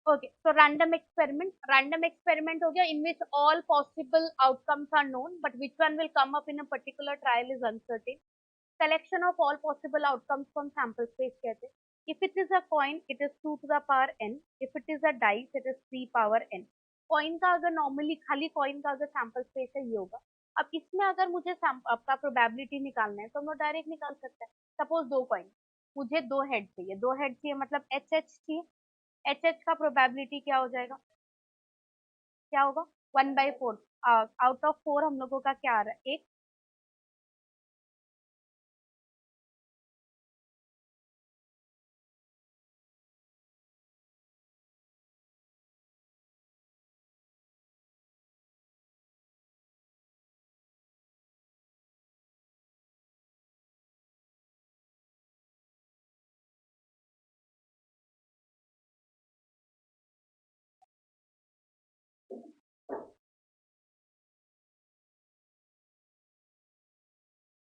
Okay, so random experiment हो गया in which all possible outcomes are known but which one will come up in a particular trial is uncertain. Selection of all possible outcomes from sample space कहते हैं. If it is a coin, it is 2 to the power n. If it is a dice, it is 3 power n. Coin का अगर normally खाली coin का अगर sample space है ये होगा. अब इसमें अगर मुझे आपका प्रोबेबिलिटी निकालना है तो हम लोग डायरेक्ट निकाल सकते हैं. सपोज दो कॉइन, मुझे दो हेड चाहिए मतलब एच एच चाहिए. एच एच का प्रोबेबिलिटी क्या हो जाएगा, क्या होगा 1/4. आउट ऑफ 4 हम लोगों का क्या आ रहा है, एक.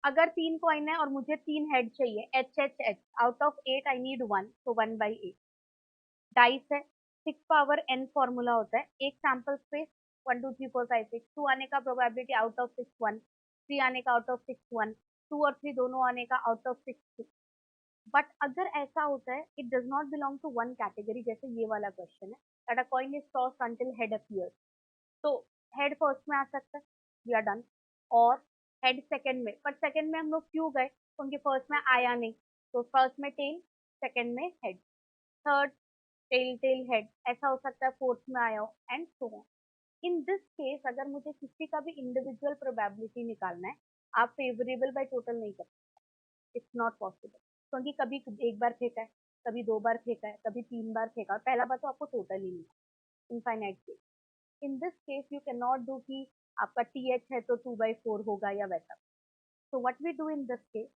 अगर 3 कॉइन है और मुझे 3 हेड चाहिए, H H H, out of 8 I need 1, तो 1/8. डाइस है, 6 पावर n फॉर्मूला होता है. एक सैंपल स्पेस 1 2 3 4 5 6, 2 आने का प्रोबेबिलिटी आउट ऑफ 6 1, 3 आने का आउट ऑफ 6 1, 2 और 3 दोनों आने का आउट ऑफ 6 6. बट अगर ऐसा होता है it does not belong to one category, जैसे ये वाला क्वेश्चन है that a coin is tossed until head appears, तो हेड फर्स्ट में आ सकता है, वी आर डन. और हेड सेकंड में, पर सेकंड में हम लोग क्यों गए, क्योंकि फर्स्ट में आया नहीं, तो फर्स्ट में टेल, सेकंड में head, third tail tail head, ऐसा हो सकता है फोर्थ में आया हो and so on. In this case अगर मुझे किसी का भी इंडिविजुअल प्रोबेबिलिटी निकालना है, आप फेवरेबल बाय टोटल नहीं कर सकते, इट्स नॉट पॉसिबल. क्योंकि कभी एक बार फेंका है, कभी 2 बार फेंका है, कभी 3 बार फेंका, और पहला बार तो आपको टोटल ही नहीं, infinite case. In this case you can not do कि आपका टी एच है तो 2/4 होगा या वैसा. So what we do in this case,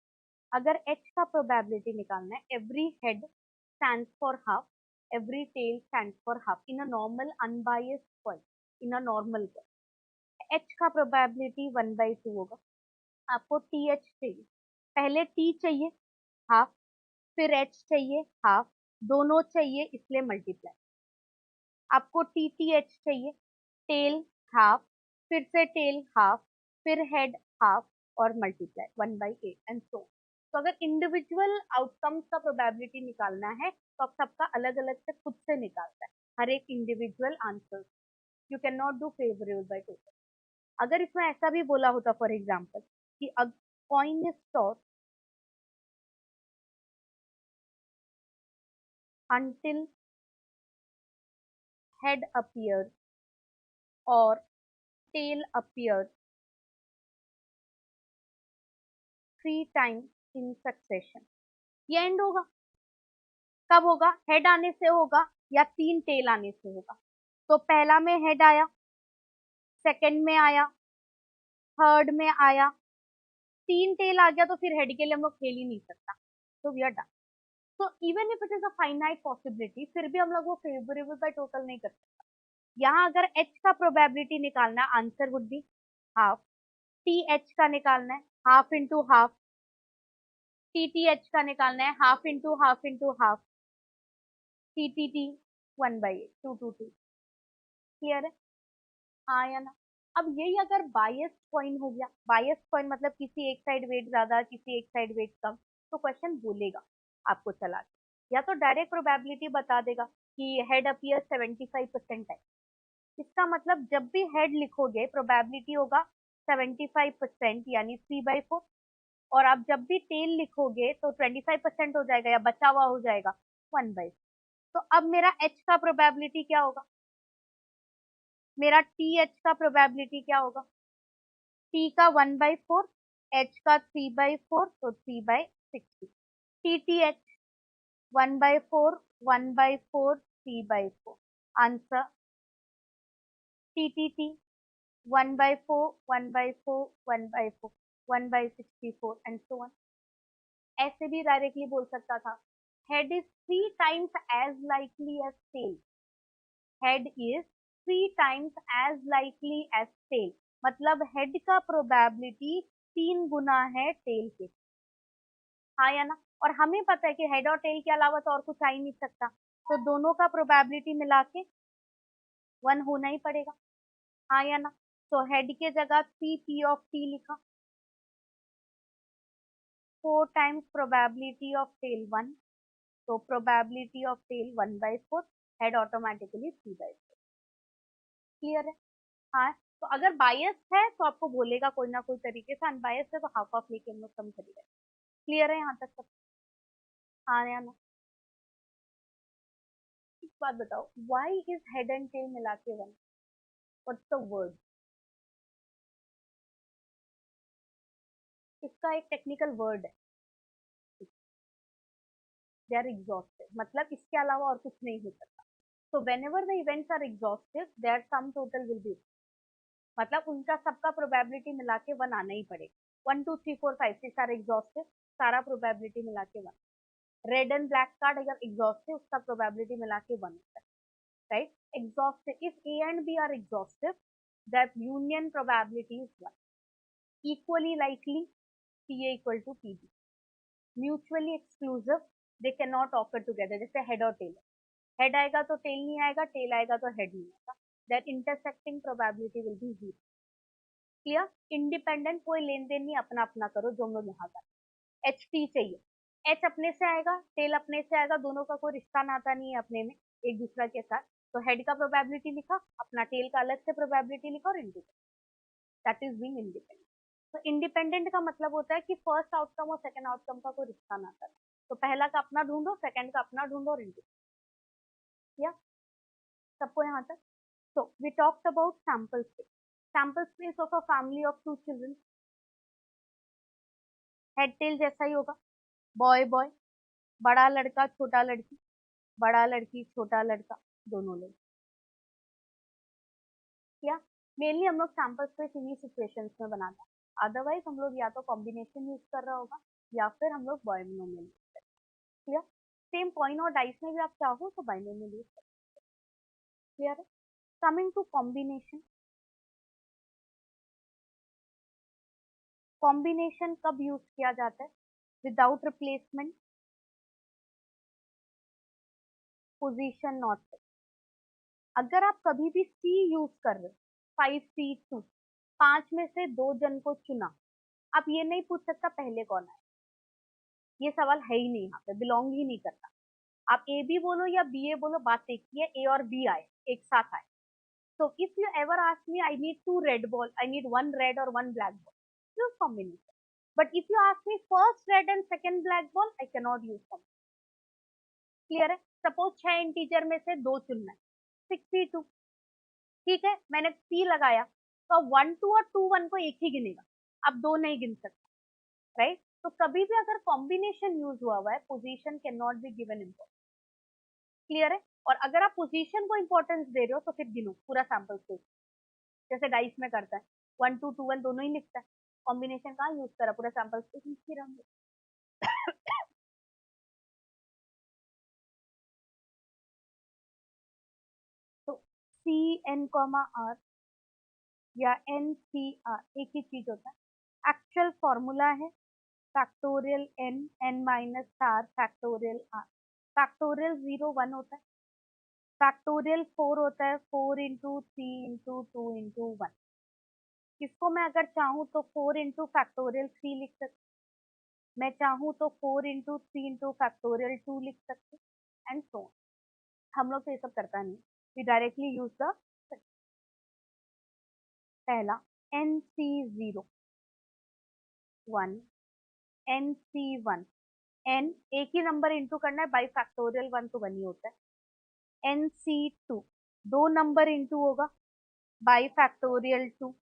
अगर एच का प्रोबेबिलिटी निकालना है, every head stands for half, every tail stands for half in a normal unbiased coin, in a normal coin. H का प्रोबेबिलिटी 1/2 होगा. आपको टी एच चाहिए, पहले T चाहिए हाफ, फिर एच चाहिए हाफ, दोनों चाहिए इसलिए मल्टीप्लाई. आपको टी टी एच चाहिए, टेल हाफ, फिर से टेल हाफ, फिर हेड हाफ और मल्टीप्लाई 1/8 एंड सो. तो अगर इंडिविजुअल आउटकम्स का प्रोबेबिलिटी निकालना है तो आप सबका अलग अलग से खुद से निकालता है, हर एक individual answer. You can not do favourable by total. अगर इसमें ऐसा भी बोला होता फॉर एग्जाम्पल कि coin is toss until head appears or tail appears 3 times in succession, ये एंड होगा. कब होगा, हेड आने से होगा या 3 टेल आने से होगा. तो पहला में हेड आया, सेकंड में आया, थर्ड में आया, 3 टेल आ गया, तो फिर हेड के लिए हम लोग खेल ही नहीं सकता, तो वी आर डन. तो even if it is a finite possibility, फिर भी हम लोग वो फेवरेबल बाय टोटल नहीं कर सकता. यहाँ अगर एच का प्रोबेबिलिटी निकालना, answer would be half. T H का निकालना है half into half, T T H का निकालना है half into half into half, T T T 1/8, 2 2 2. Clear है, हाँ या ना. अब यही अगर बायस्ड कॉइन हो गया, बायस्ड कॉइन मतलब किसी एक साइड वेट ज्यादा, किसी एक साइड वेट कम, तो क्वेश्चन बोलेगा आपको चला के, या तो डायरेक्ट प्रोबेबिलिटी बता देगा कि हेड अपीयर 75% है. इसका मतलब जब भी हेड लिखोगे प्रोबेबिलिटी होगा 75% यानी 3/4, और आप जब भी टेल लिखोगे तो 25% हो जाएगा या बचा हुआ हो जाएगा 1/4. तो अब मेरा एच का प्रोबेबिलिटी क्या होगा, मेरा टी एच का प्रोबेबिलिटी क्या होगा, टी का 1/4, एच का 3/4, तो 3/60. T T H 1/4 1/4 3/4, answer. T T T 1/4 1/4 1/4 1/64 and so on. ऐसे भी डायरेक्टली बोल सकता था, head is 3 times as likely as tail, head is 3 times as likely as tail, मतलब हेड का प्रोबेबिलिटी 3 गुना है टेल के. हाँ या ना. और हमें पता है कि हेड और टेल के अलावा तो और कुछ आ ही नहीं सकता, तो दोनों का प्रोबेबिलिटी मिला के 1 होना ही पड़ेगा, हाँ या ना। तो हेड के जगह 3p ऑफ t लिखा, 4 टाइम्स प्रोबेबिलिटी ऑफ टेल 1, तो probability of tail 1/4, head automatically 3/4। Clear है? हाँ, तो अगर बायस है तो आपको बोलेगा कोई ना कोई तरीके से, अनबायस है तो हाफ ऑफ लेके हम लोग कम करेंगे। क्लियर है यहाँ तक सब? हाँ या ना? एक बात बताओ, why is head and tail मिला के 1? What's the word? इसका एक टेक्निकल वर्ड है, दे आर एग्जॉस्टिव, मतलब इसके अलावा और कुछ नहीं हो सकता। So whenever the events are exhaustive, their sum total will be, मतलब उनका सबका प्रोबेबिलिटी मिला के 1 आना ही पड़ेगा। 1 2 3 4 5 6 आर एग्जॉस्टिव, सारा प्रोबेबिलिटी मिला के 1। रेड एंड ब्लैक कार्ड अगर एग्जॉस्टिव, उसका प्रोबेबिलिटी मिला के 1 होता है, right? Exhaustive, if A and B are exhaustive, that union probability is 1। Equally likely, P A equal to P B. Mutually exclusive, they can not occur together, जैसे head और tail, head आएगा तो tell नहीं आएगा, tell आएगा तो head नहीं आएगा, that intersecting probability will be 0। Clear? Independent, कोई लेन देन नहीं, अपना अपना करो जो हम लोग यहाँ कर। एच टी चाहिए, एच अपने से आएगा, टेल अपने से आएगा, दोनों का कोई रिश्ता नाता नहीं है अपने में एक दूसरा के साथ, तो हेड का प्रोबेबिलिटी लिखा, अपना टेल का अलग से प्रोबेबिलिटी लिखा और independent, that is being independent. तो इंडिपेंडेंट का मतलब होता है कि फर्स्ट आउटकम और सेकंड आउटकम का कोई रिश्ता नाता नहीं, तो पहला का अपना ढूंढो, सेकंड का अपना ढूंढो और इंडिपेंडेंट। या सबको यहाँ तक? So we talked about sample space. Sample space of a family of 2 children. Head tail जैसा ही होगा, बॉय बॉय, बड़ा लड़का छोटा लड़की, बड़ा लड़की छोटा लड़का, दोनों लोग। क्या मेनली हम लोग सैम्पल स्पेस इन्हीं सिचुएशंस में बनाते हैं, अदरवाइज हम लोग या तो कॉम्बिनेशन यूज कर रहा होगा या फिर हम लोग बाइनोमियल यूज कर रहे हैं। सेम कॉइन और डाइस में भी आप चाहो तो बाइनोमियल यूज कर। क्लियर है? कमिंग टू कॉम्बिनेशन, कॉम्बिनेशन कब यूज किया जाता है? Without replacement, position not. अगर आप कभी भी सी यूज कर रहे हो, 5C2, 5 में से 2 जन को चुना, आप ये नहीं पूछ सकता पहले कौन आए, ये सवाल है ही नहीं, यहाँ पे बिलोंग ही नहीं करता। आप ए बी बोलो या बी ए बोलो, बात एक ही है, ए और बी आए एक साथ आए। So if you ever ask me, I need 2 red ball, I need 1 red or 1 black ball, use combination. But if you ask me first red and second black ball, I cannot use combination. Clear है? Suppose 6 integer में से 2 चुनना है, 62, ठीक है, मैंने सी लगाया, तो अब 1 2 और 2 1 को एक ही गिनेगा, अब 2 नहीं गिन सकता, राइट? तो कभी भी अगर कॉम्बिनेशन यूज हुआ है, position can not be given importance. Clear है? और अगर आप पोजीशन को इंपॉर्टेंस दे रहे हो तो फिर गिनो पूरा सैंपल स्पेस, जैसे डाइस में करता है, 1 2 2 1 दोनों ही लिखता है, कॉम्बिनेशन कहाँ यूज करा, पूरा सैंपल स्पेस लिख ही रहा। तो सी एन कॉमा आर या एन सी आर एक ही चीज होता है। एक्चुअल फॉर्मूला है factorial N, N minus R factorial R. Factorial 0 1 होता है, फैक्टोरियल 4 होता है, 4 इंटू 3 इंटू 2 इंटू 1। इसको मैं अगर चाहूँ तो 4 इंटू फैक्टोरियल 3 लिख सकती, मैं चाहूँ तो 4 इंटू 3 इंटू फैक्टोरियल 2 लिख सकती, एंड सो ऑन। हम लोग तो ये सब करता नहीं, वी डायरेक्टली यूज द पहला N C 0 1, N C 1, N एक ही नंबर इंटू करना है, बाई फैक्टोरियल 1 तो 1 ही होता है। एन सी 2 दो नंबर इंटू होगा, by factorial 2।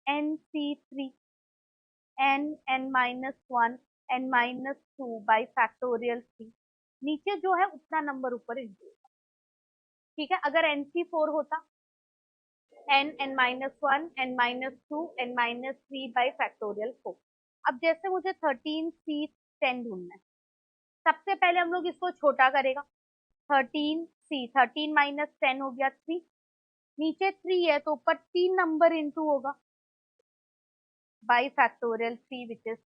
N C 3 N, N minus 1, N minus 2 by factorial 3। नीचे जो है उतना नंबर ऊपर इंटू होगा, ठीक है? अगर एन सी 4 होता, N, N minus 1, N minus 2, N minus 3 by factorial 4। अब जैसे मुझे 13C10 ढूंढना है, सबसे पहले हम लोग इसको छोटा करेगा, 13C, 13 माइनस 10 हो गया 3, नीचे 3 है तो ऊपर 3 नंबर इंटू होगा by factorial 3 which is.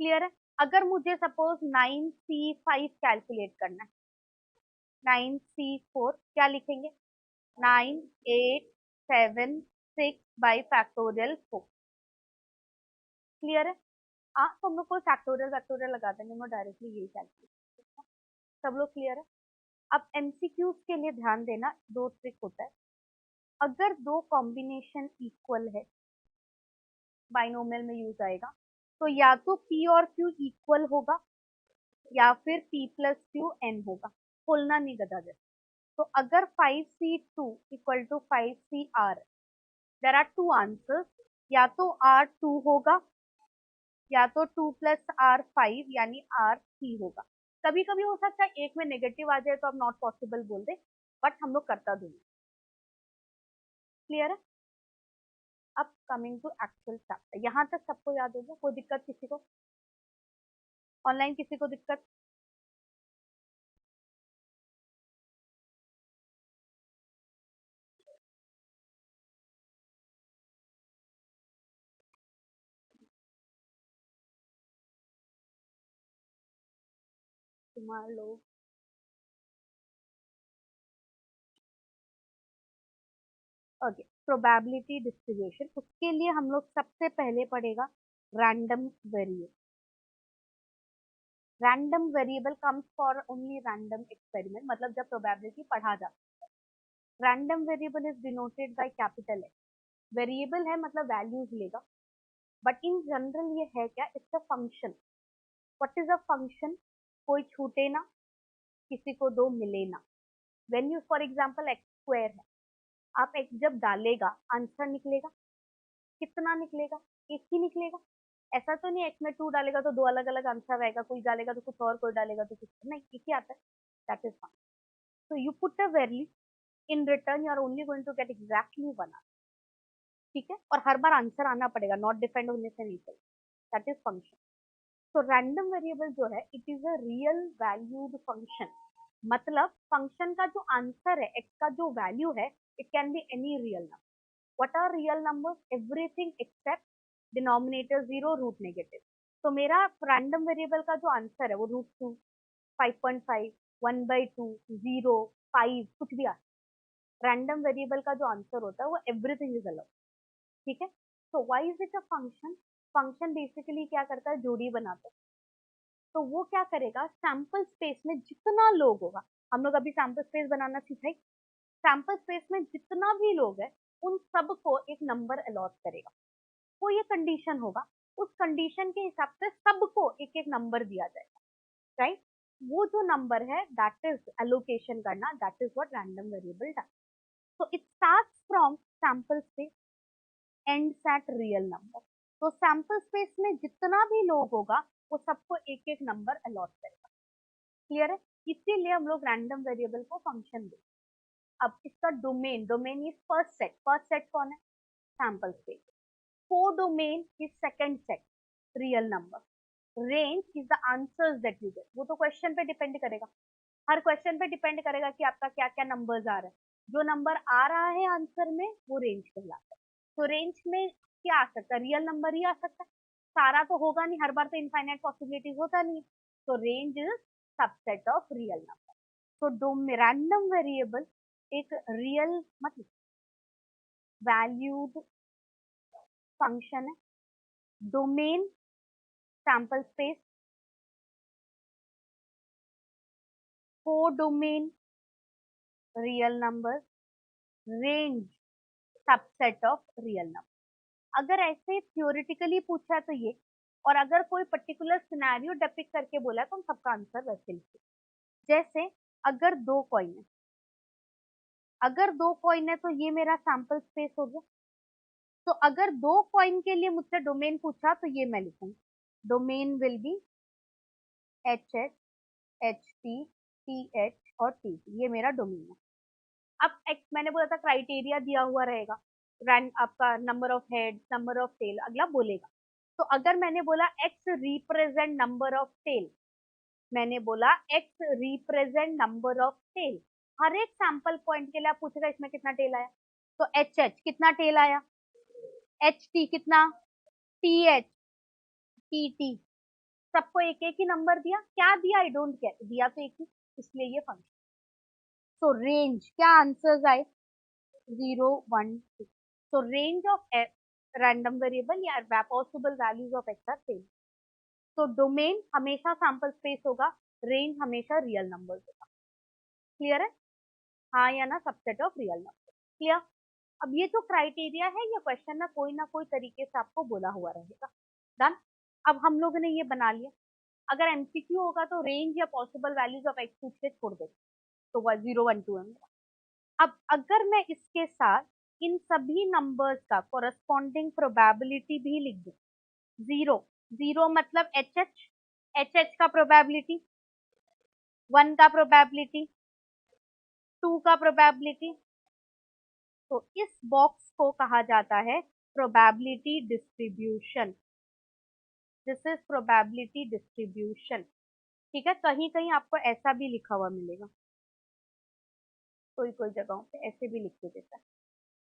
Clear है? अगर मुझे सपोज 9C5 कैलकुलेट करना है, 9C4 क्या लिखेंगे? 9876/4। क्लियर है? हाँ, तो हम लोग को फैक्टोरियल फैक्टोरियल लगा देंगे, मैं डायरेक्टली यही कैलकुलेट। सब लोग क्लियर है? अब एमसीक्यूज के लिए ध्यान देना, दो ट्रिक होता है। अगर दो कॉम्बिनेशन इक्वल है, बाइनोमियल में यूज आएगा, तो या तो पी और क्यू इक्वल होगा या फिर पी प्लस क्यू एन होगा, खोलना नहीं गधा जैसे। तो अगर 5C2 equal to 5CR, there are two answers, या तो R2 होगा या तो 2+R5 यानी R3 होगा। कभी कभी हो सकता है एक में नेगेटिव आ जाए तो आप नॉट पॉसिबल बोल दे, बट हम लोग करता दूंगे। क्लियर है? अब कमिंग टू एक्चुअल चैप्टर, यहाँ तक सबको याद होगा? कोई दिक्कत किसी को? ऑनलाइन किसी को दिक्कत? तुम्हारे लोग ओके, प्रोबेबिलिटी डिस्ट्रीब्यूशन, उसके लिए हम लोग सबसे पहले पढ़ेगा random variable. Random variable comes for only random experiment, मतलब जब प्रोबेबिलिटी पढ़ा जाता है। Random variable is denoted by capital x. Variable है मतलब वैल्यूज लेगा, बट इन जनरल ये है क्या? It's a function. What is a function? कोई छूटे ना, किसी को दो मिले ना। When you for example x square है, आप एक्स जब डालेगा आंसर निकलेगा, कितना निकलेगा? एक ही निकलेगा। ऐसा तो नहीं एक्स में 2 डालेगा तो दो अलग अलग आंसर आएगा, कोई डालेगा तो कुछ और, कोई डालेगा तो कुछ नहीं, एक ही आता है। That is function. So you put a value, in return you are only going to get exactly one. ठीक है? और हर बार आंसर आना पड़ेगा, नॉट डिपेंड होने से नहीं चाहिए। That is function. तो रैंडम वेरिएबल जो है, it is a real valued function. मतलब फंक्शन का जो आंसर है, एक्स का जो वैल्यू है, it can be any real number. What are real numbers? Everything except denominator 0, root negative. तो मेरा रैंडम वेरिएबल का जो आंसर है वो √2, 5.5, 1/2, 0, 5, कुछ भी आ। रैंडम वेरिएबल का जो आंसर होता है वो एवरीथिंग इज अलाउड। ठीक है? तो why is it a function? Function basically क्या करता है? जोड़ी बनाता है। तो वो क्या करेगा? सैंपल स्पेस में जितना लोग होगा, हम लोग अभी सैंपल स्पेस बनाना सीखा है। सैंपल स्पेस में जितना भी लोग है, उन सबको एक नंबर अलॉट करेगा। कोई ये कंडीशन होगा, उस कंडीशन के हिसाब से सबको एक एक नंबर दिया जाएगा। राइट? वो जो नंबर है, दैट इज एलोकेशन करना, that is what random variable does. so it starts from sample space, ends at real number। तो सैंपल स्पेस में जितना भी लोग होगा, वो सबको एक एक नंबर अलॉट करेगा। क्लियर है? इसीलिए हम लोग रैंडम वेरिएबल को फंक्शन देते। अब इसका domain, domain is first set कौन है? Sample space. Codomain is second set, real number. Range is the answers that you get. वो तो क्वेश्चन पे डिपेंड करेगा, हर क्वेश्चन पे डिपेंड करेगा कि आपका क्या क्या नंबर्स आ रहा है। जो नंबर आ रहा है आंसर में, वो रेंज कहलाता है। तो रेंज में क्या आ सकता है? रियल नंबर ही आ सकता है। सारा तो होगा नहीं, हर बार तो इनफाइनाइट पॉसिबिलिटीज होता नहीं है। तो range is subset of real number. तो रैंडम वेरिएबल एक रियल मतलब वैल्यूड फंक्शन है। Domain sample space, codomain real number, range subset of real number. अगर ऐसे थियोरिटिकली पूछा तो ये, और अगर कोई पर्टिकुलर सिनेरियो डेपिक्ट करके बोला तो हम सबका आंसर वैसे लिखते। जैसे अगर दो कॉइन है, अगर दो कॉइन है तो ये मेरा सैंपल स्पेस हो गया। तो अगर दो कॉइन के लिए मुझसे डोमेन पूछा तो ये मैं लिखूंगी, domain will be H H, H T, T H और टी टी। ये मेरा डोमेन है। अब एक्स मैंने बोला था क्राइटेरिया दिया हुआ रहेगा, रैंक आपका number of head, number of tail, अगला बोलेगा। तो अगर मैंने बोला x represent number of tail, मैंने बोला x represent number of tail, हर एक सैंपल पॉइंट के लिए आप पूछेगा इसमें कितना टेल आया। तो एच एच कितना टेल आया, एच टी कितना, टी एच, टी टी, सबको एक एक ही नंबर दिया। क्या दिया? आई डोंट केयर, दिया तो एक ही, इसलिए ये फंक्शन। सो रेंज क्या आंसर्स आए 0 1 2. So range of random variable या possible values of x are same. तो डोमेन हमेशा सैंपल स्पेस होगा, रेंज हमेशा रियल नंबर्स होगा. क्लियर है? हाँ या ना, subset of real number. Clear? अब ये जो क्राइटेरिया है ये क्वेश्चन ना कोई तरीके से आपको बोला हुआ रहेगा. डन. अब हम लोगों ने ये बना लिया. अगर एमसीक्यू होगा तो रेंज या पॉसिबल वैल्यूज ऑफ एक्स पूछ के छोड़ दे, तो 0 1 2 है. अब अगर मैं इसके साथ इन सभी नंबर्स का कोरस्पॉन्डिंग प्रोबेबिलिटी भी लिख दूं, 0 0 मतलब एच एच का प्रोबेबिलिटी, 1 का प्रोबेबिलिटी, 2 का प्रोबेबिलिटी, तो इस बॉक्स को कहा जाता है probability distribution. This is probability distribution. ठीक है, कहीं कहीं आपको ऐसा भी लिखा हुआ मिलेगा, कोई कोई जगहों पे ऐसे भी लिख के देता है.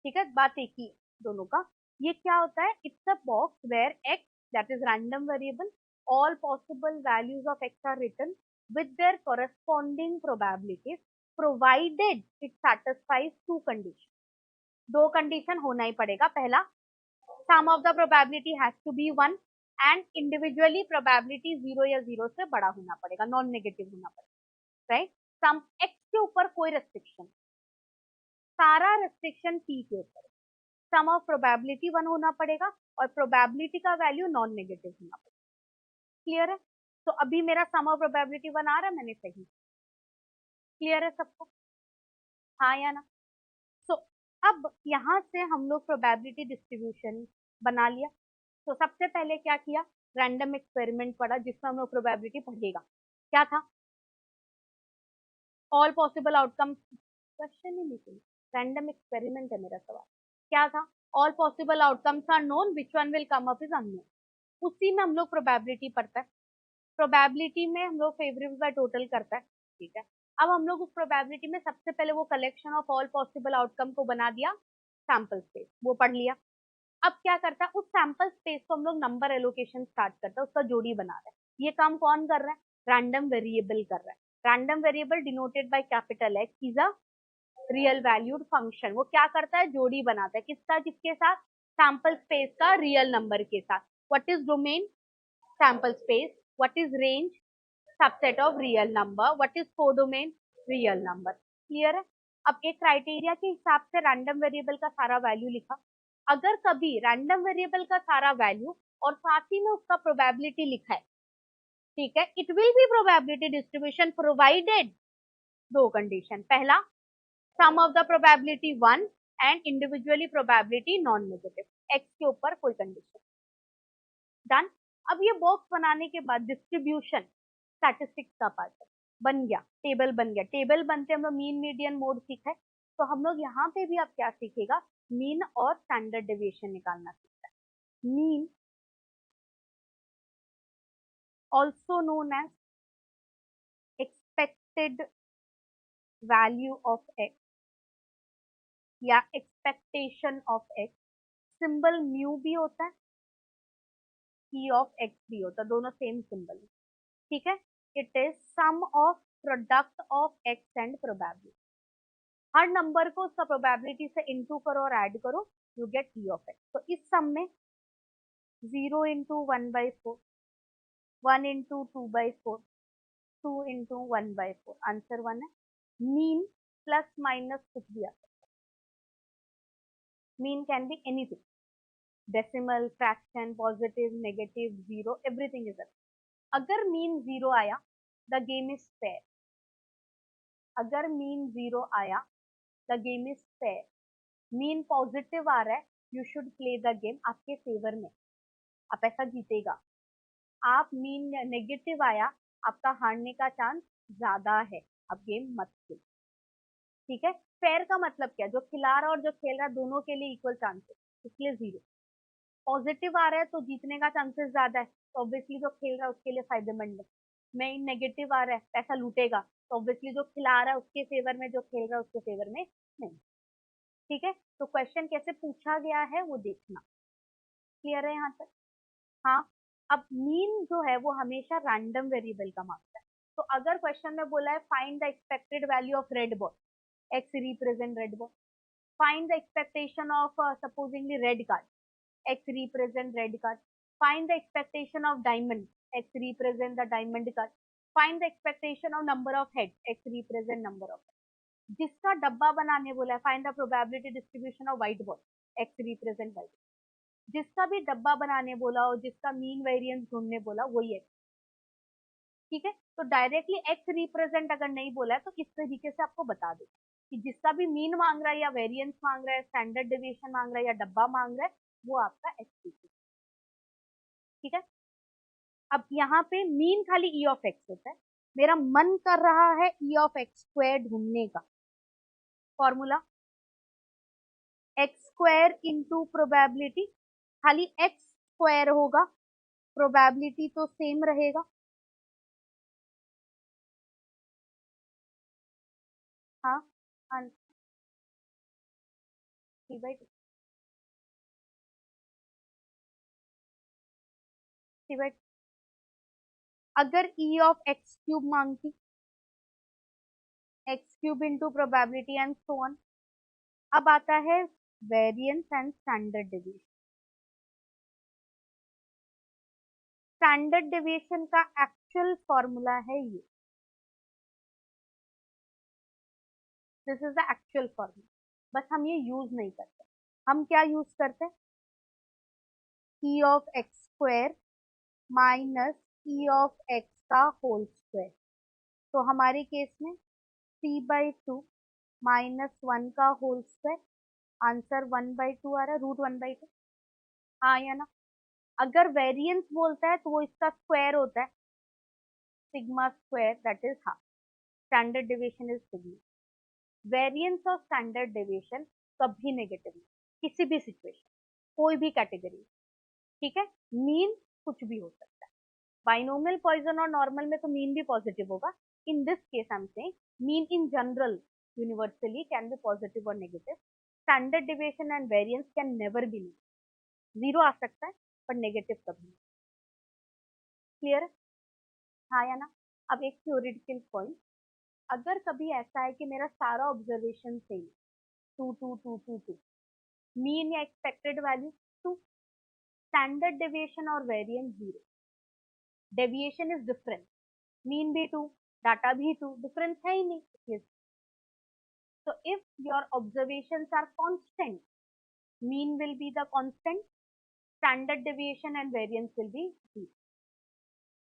ठीक है, बात एक ही है दोनों का. ये क्या होता है? It's a box where X, that is random variable, all possible values of x are written with their corresponding probabilities provided it satisfies two conditions. दो कंडीशन होना ही पड़ेगा. पहला, sum of the probability has to be 1 and individually probability 0 या 0 से बड़ा होना पड़ेगा, non negative होना पड़ेगा. राइट? सम x के ऊपर कोई रेस्ट्रिक्शन, सारा रेस्ट्रिक्शन p के ऊपर. सम ऑफ प्रोबेबिलिटी 1 होना पड़ेगा और प्रोबेबिलिटी का वैल्यू नॉन नेगेटिव होना पड़ेगा. क्लियर है? तो अभी मेरा सम ऑफ प्रोबेबिलिटी 1 आ रहा है, मैंने सही. क्लियर है सबको? हाँ या ना? सो अब यहाँ से हम लोग प्रोबेबिलिटी डिस्ट्रीब्यूशन बना लिया. तो सबसे पहले क्या किया? रैंडम एक्सपेरिमेंट पढ़ा जिसमें हम लोग प्रोबेबिलिटी पढ़ेगा. क्या था? All possible outcome. क्वेश्चन ही नहीं, रैंडम एक्सपेरिमेंट है मेरा सवाल. क्या था? All possible outcomes are known, which one will come up is unknown. उसी में हम लोग प्रोबेबिलिटी पढ़ता है. प्रोबेबिलिटी में हम लोग फेवरेबल बाय टोटल करता है. ठीक है, अब हम लोग उस प्रोबेबिलिटी में सबसे पहले वो collection of all possible outcome को बना दिया सैंपल स्पेस, वो पढ़ लिया. अब क्या करता है? उस सैंपल स्पेस को हम लोग नंबर एलोकेशन स्टार्ट करता है, उसका जोड़ी बना रहा है. ये काम कौन कर रहा है? रैंडम वेरिएबल कर रहा है. Random variable denoted by capital x is a real valued function. वो क्या करता है? जोड़ी बनाता है. किसका? किसके साथ? सैंपल स्पेस का रियल नंबर के साथ. What is domain? Sample space. What is range? Subset of real number. What is codomain? Real number. Clear है? अब एक क्राइटेरिया के हिसाब से रैंडम वेरिएबल का सारा वैल्यू लिखा. अगर कभी रैंडम वेरिएबल का सारा वैल्यू और साथ ही में उसका प्रोबेबिलिटी लिखा है, ठीक है, it will be probability distribution provided दो कंडीशन. पहला, sum of the probability 1 and individually probability non negative. X के ऊपर कोई कंडीशन. डन. अब ये बॉक्स बनाने के बाद डिस्ट्रीब्यूशन स्टैटिस्टिक्स का पार्ट है, बन गया. टेबल बन गया. टेबल बनते हम लोग मीन मीडियन मोड सीखा है, तो हम लोग यहाँ पे भी अब क्या सीखेगा? मीन और स्टैंडर्ड डेविएशन निकालना सीखता है. Mean also known as expected value of x या expectation of x. Symbol mu भी होता है, p ऑफ x भी होता है, दोनों सेम सिंबल है. ठीक है, it is sum of product of x and probability. हर नंबर को उसका प्रोबेबिलिटी से इनटू करो और ऐड करो, you get p of x. तो इस सम में 0 इंटू 1/4, 1 इंटू 2/4, 2 इंटू 1/4, आंसर 1 है. मीन प्लस माइनस कुछ भी आ सकता है. Mean can be anything, decimal, fraction, positive, negative, zero, everything is. अगर मीन 0 आया, द गेम इज फेयर. अगर मीन 0 आया, the game is fair. Mean positive आ रहा है, you should play the game, आपके फेवर में, आप ऐसा जीतेगा. आप मीन नेगेटिव आया, आपका हारने का चांस ज्यादा है, आप गेम मत खेल. ठीक है, फेयर का मतलब क्या? जो खिला रहा और जो खेल रहा दोनों के लिए इक्वल चांसेस, इसलिए 0. पॉजिटिव आ रहा है तो जीतने का चांसेस ज्यादा है, तो ऑब्वियसली जो खेल रहा है उसके लिए फायदेमंद है. मेन नेगेटिव आ रहा है, पैसा लूटेगा, तो ऑब्वियसली जो खिला रहा है उसके फेवर में, जो खेल रहा है उसके फेवर में नहीं. ठीक है, तो क्वेश्चन कैसे पूछा गया है वो देखना. क्लियर है यहाँ तक? हाँ. अब मीन जो है वो हमेशा रैंडम वेरिएबल का मांगता है. तो अगर क्वेश्चन में बोला है find the expected value of red ball, X represent red ball. Find the expectation of supposingly red card. X represent red card. Find the expectation of diamond. X represent the diamond card. Find the expectation of number of heads. X represent number of heads. जिसका डब्बा बनाने बोला है, find the probability distribution of white ball. X represent white. जिसका भी डब्बा बनाने बोला और जिसका मीन वेरिएंस ढूंढने बोला वही है. ठीक है, तो डायरेक्टली एक्स रिप्रेजेंट अगर नहीं बोला है तो इस तरीके से आपको बता दो कि जिसका भी मीन मांग रहा है या वेरिएंस मांग रहा है, स्टैंडर्ड डेविएशन मांग रहा है या डब्बा मांग रहा है, वो आपका एक्स रिप्रेजेंट. ठीक है, अब यहाँ पे मीन खाली ई ऑफ एक्स होता है. मेरा मन कर रहा है ई ऑफ एक्स स्क्वायर ढूंढने का. Formula x square into probability. खाली एक्स स्क्वायर होगा, प्रोबेबिलिटी तो सेम रहेगा. हाँ, हाँ, सी बाई टू, सी बाई. अगर ई ऑफ एक्स क्यूब मांगती, x cube into probability and so on. अब आता है variance and standard deviation. Standard deviation का एक्चुअल फॉर्मूला है ये. This is the actual formula. बस हम ये यूज नहीं करते. हम क्या यूज करते हैं? ई of x square minus E of x का होल स्क्वायर. तो हमारे केस में 3/2 -1 का होल स्क्वायर. आंसर 1/2 आ रहा है, √1/2. हाँ या ना? अगर वेरिएंस बोलता है तो वो इसका स्क्वायर होता है, sigma square, that is half. Standard deviation is sigma. Variance और स्टैंडर्ड डेविएशन कभी नेगेटिव नहीं, किसी भी सिचुएशन, कोई भी कैटेगरी. ठीक है, मीन कुछ भी हो सकता है. बाइनोमियल पॉइजन और नॉर्मल में तो मीन भी पॉजिटिव होगा. In this case I am saying mean in general universally can be positive और negative. Standard deviation and variance can never be negative. Zero आ सकता है पर नेगेटिव कभी नहीं. क्लियर है? हाँ या ना? अब एक थ्योरेटिकल पॉइंट. अगर कभी ऐसा है कि मेरा सारा ऑब्जर्वेशन सेम, 2 2 2 2 2, मीन या एक्सपेक्टेड वैल्यू 2, स्टैंडर्ड डेविएशन और variance 0, deviation is different, mean भी 2, डाटा भी 2, डिफरेंस है ही नहीं. So if your observations are constant, mean will be the constant, standard deviation and variance will be 0.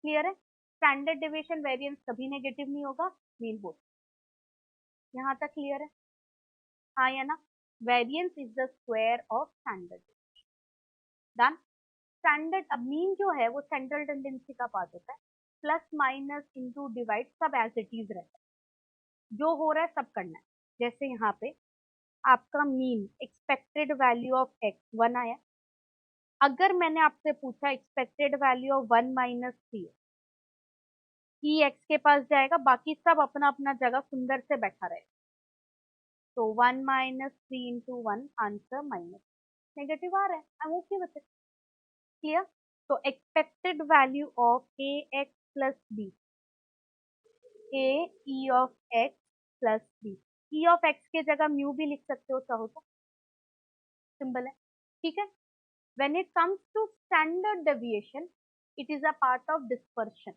Clear है? Standard deviation variance कभी negative नहीं होगा, mean हो. यहाँ तक क्लियर है? हाँ या ना? Variance is the square of standard. Done. Standard, अब मीन जो है वो सेंट्रल टेंडेंसी का पार्ट होता है. प्लस माइनस इंटू डिवाइड सब एज इट इज रहता है. जो हो रहा है सब करना है. जैसे यहाँ पे आपका mean expected value of x 1 आया. अगर मैंने आपसे पूछा expected value of 1 - 3, E x के पास जाएगा, बाकी सब अपना अपना जगह सुंदर से बैठा रहेगा. तो 1 - 3 × 1 आंसर माइनस नेगेटिव आ रहा है. I am okay with it. Clear? तो expected value of a x plus b, a E of x plus b. E of x के जगह म्यू भी लिख सकते हो चाहो तो, सिंबल है. ठीक है. When it comes to standard deviation, it is a part of dispersion.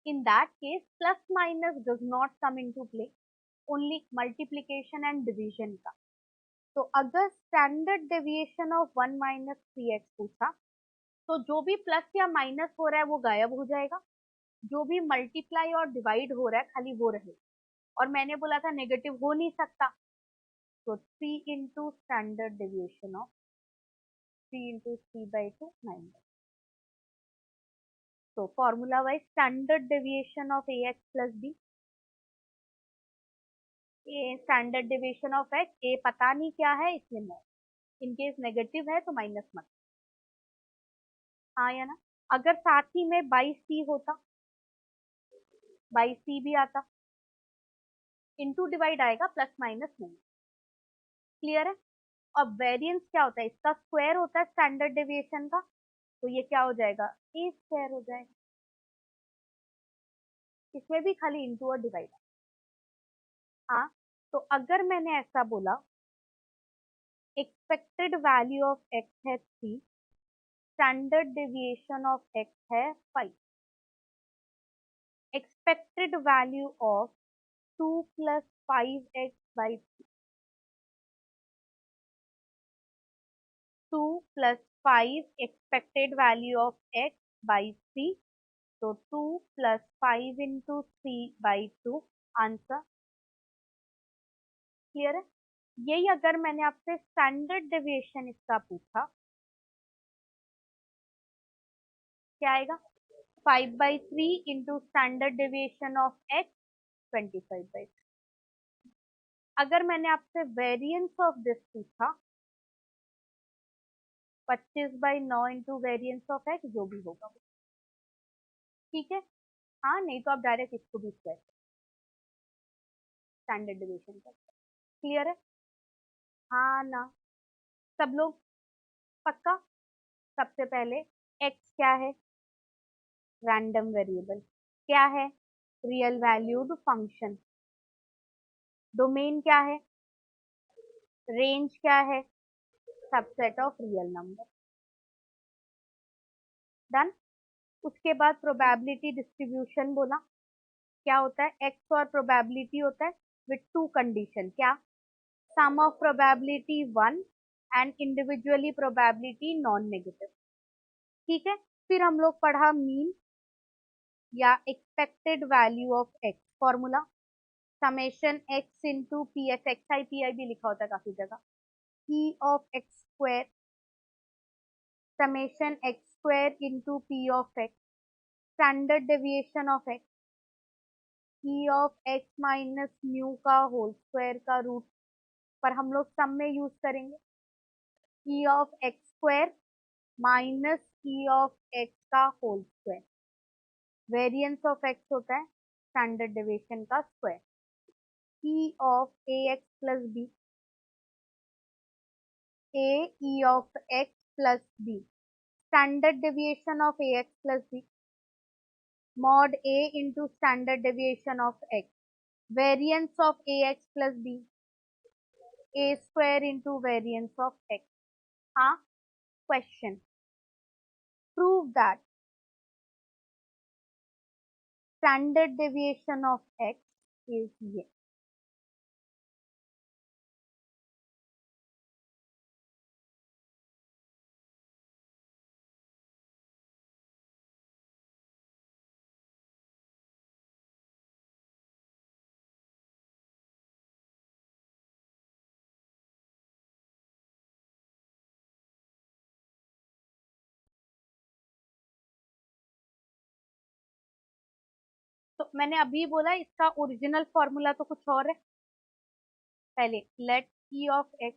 In that case, plus minus does not come into play, only multiplication and division का. तो अगर standard deviation of 1 - 3x पूछा तो जो भी प्लस या minus हो रहा है वो गायब हो जाएगा. जो भी मल्टीप्लाई और डिवाइड हो रहा है खाली वो रहेगा. और मैंने बोला था नेगेटिव हो नहीं सकता, तो 3 into standard deviation of 3 into 3/2 9. So formula wise standard deviation of ax plus b, a standard deviation of x, a पता नहीं क्या है इसलिए नो. इन केस नेगेटिव है तो माइनस मत. हाँ या ना? अगर साथ ही में बाई सी होता, बाई सी भी आता, इनटू डिवाइड आएगा, प्लस माइनस नहीं. क्लियर है? अब वेरिएंस क्या होता है? इसका स्क्वायर होता है स्टैंडर्ड डेविएशन का, तो ये क्या हो जाएगा? ए स्क्वायर हो जाएगा. इसमें भी खाली इनटू और डिवाइड. हाँ, तो अगर मैंने ऐसा बोला एक्सपेक्टेड वैल्यू ऑफ एक्स है 3, स्टैंडर्ड डेविएशन ऑफ एक्स है 5, expected value of 2 plus 5x by 3, 2 plus 5 expected value of x by 3, तो 2 plus 5 into 3 by 2 answer clear है। यही अगर मैंने आपसे स्टैंडर्ड डेविएशन इसका पूछा क्या आएगा 5/3 into standard deviation of x 25/3। अगर मैंने आपसे वेरिएंस ऑफ दिस पूछा 25/9 इंटू वेरिएंस ऑफ एक्स जो भी होगा ठीक है। हाँ नहीं तो आप डायरेक्ट इसको भी स्क्वायर स्टैंडर्ड डेविएशन कर क्लियर है। हाँ ना सब लोग पक्का। सबसे पहले एक्स क्या है रैंडम वेरिएबल, क्या है रियल वैल्यूड फंक्शन, डोमेन क्या है, रेंज क्या है subset of real number. Done. उसके बाद प्रोबेबिलिटी डिस्ट्रीब्यूशन बोला क्या होता है एक्स और प्रोबेबिलिटी होता है विथ टू कंडीशन क्या sum of probability 1 and individually probability non negative ठीक है। फिर हम लोग पढ़ा मीन या expected value of x formula summation x into p s x i p i भी लिखा होता है काफी जगह p of x square summation x square into p of x standard deviation of x p of x minus mu का whole square का root पर हम लोग सम में यूज करेंगे p of x square minus p of x का whole square variance of x होता है स्टैंडर्ड डेविएशन का square p of a x plus b a E of x plus b standard deviation of a x plus b mod a into standard deviation of x variance of ax plus b a square into variance of x। हाँ question prove that standard deviation of x is ये तो मैंने अभी बोला इसका original formula तो कुछ और है। पहले let e of x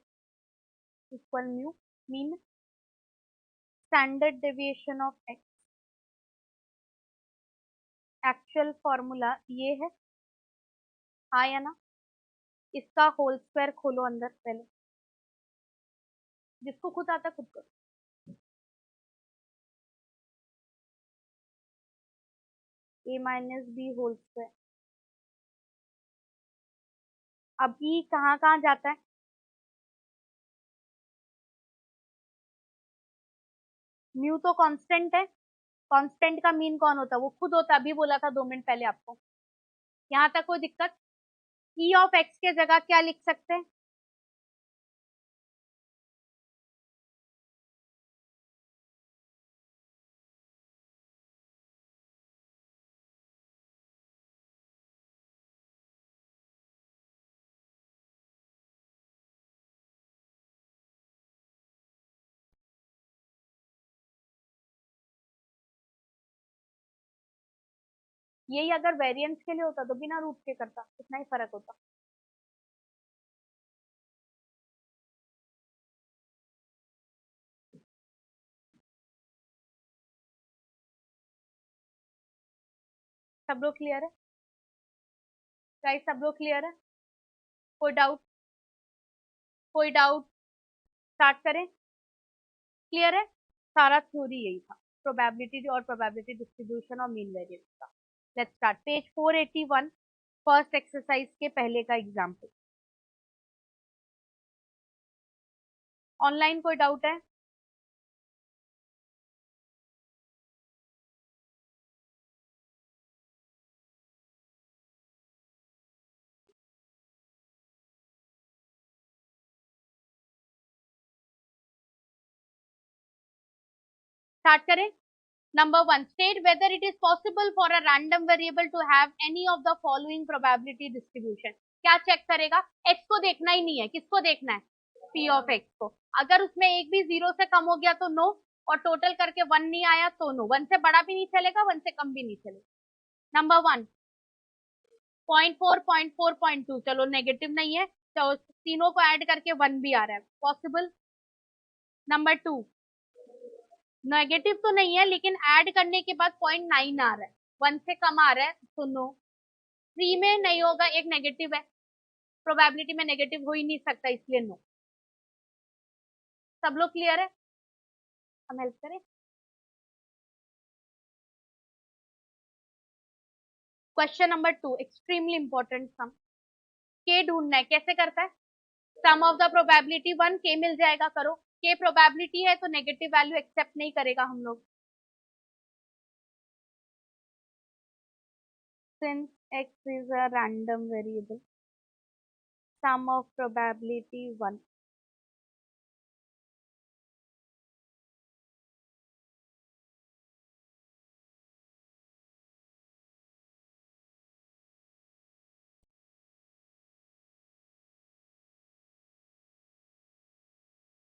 equal mu mean standard deviation of x actual formula ये है हाँ या ना। इसका होल स्क्वायर खोलो अंदर पहले जिसको खुद आता खुद करो a minus B whole square. अब e कहाँ कहाँ जाता है म्यू तो कांस्टेंट है कांस्टेंट का मीन कौन होता है वो खुद होता है अभी बोला था 2 मिनट पहले आपको। यहाँ तक कोई दिक्कत e ऑफ x के जगह क्या लिख सकते हैं यही अगर वेरिएंस के लिए होता तो बिना रूट के करता इतना ही फर्क होता। सब लोग क्लियर है गाइस सब लोग क्लियर है कोई डाउट कोई डाउट स्टार्ट करें क्लियर है सारा थ्योरी यही था प्रोबेबिलिटी और प्रोबेबिलिटी डिस्ट्रीब्यूशन और मीन वेरिएंस का। Let's start page 481 first exercise के पहले का एग्जाम्पल ऑनलाइन कोई डाउट है? स्टार्ट करें। Number one, state whether it is possible for a random variable to have any of the following probability distribution. क्या check करेगा? X को देखना ही नहीं है, किसको देखना है? पी ऑफ एक्स को। अगर उसमें एक भी जीरो से कम हो गया तो नो, और टोटल करके वन नहीं आया तो नो। वन से बड़ा भी नहीं चलेगा, वन से कम भी नहीं चलेगा। नंबर वन, 0.4, 0.4, 0.2, चलो नेगेटिव नहीं है, तो तीनों को ऐड करके वन भी आ रहा है, पॉसिबल। नंबर टू, नेगेटिव तो नहीं है लेकिन ऐड करने के बाद 0.9 आ रहा है, वन से कम आ रहा है तो नो। थ्री में नहीं होगा, एक नेगेटिव है, प्रोबेबिलिटी में नेगेटिव हो ही नहीं सकता, इसलिए नो। सब लोग क्लियर है? हम हेल्प करें। Question number two, extremely important sum. K ढूंढना है, कैसे करता है? Sum of the probability one, k मिल जाएगा, करो। के प्रोबेबिलिटी है तो नेगेटिव वैल्यू एक्सेप्ट नहीं करेगा हम लोग। Since X is a random variable, sum of probability 1,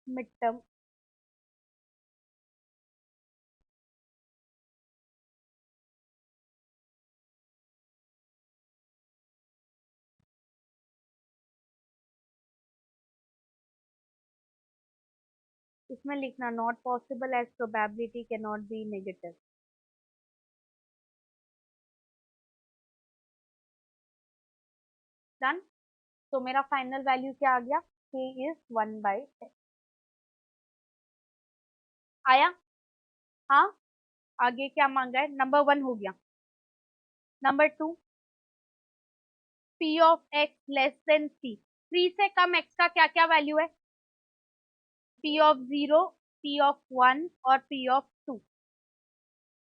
midterm। इसमें लिखना not possible as probability can not be negative. Done. तो मेरा फाइनल वैल्यू क्या आ गया? k is 1/x। आया? हाँ। आगे क्या मांगा है? नंबर वन हो गया। Number two, p of x less than c। 3 से कम x का क्या क्या वैल्यू है? p ऑफ 0, p ऑफ 1 और p ऑफ 2।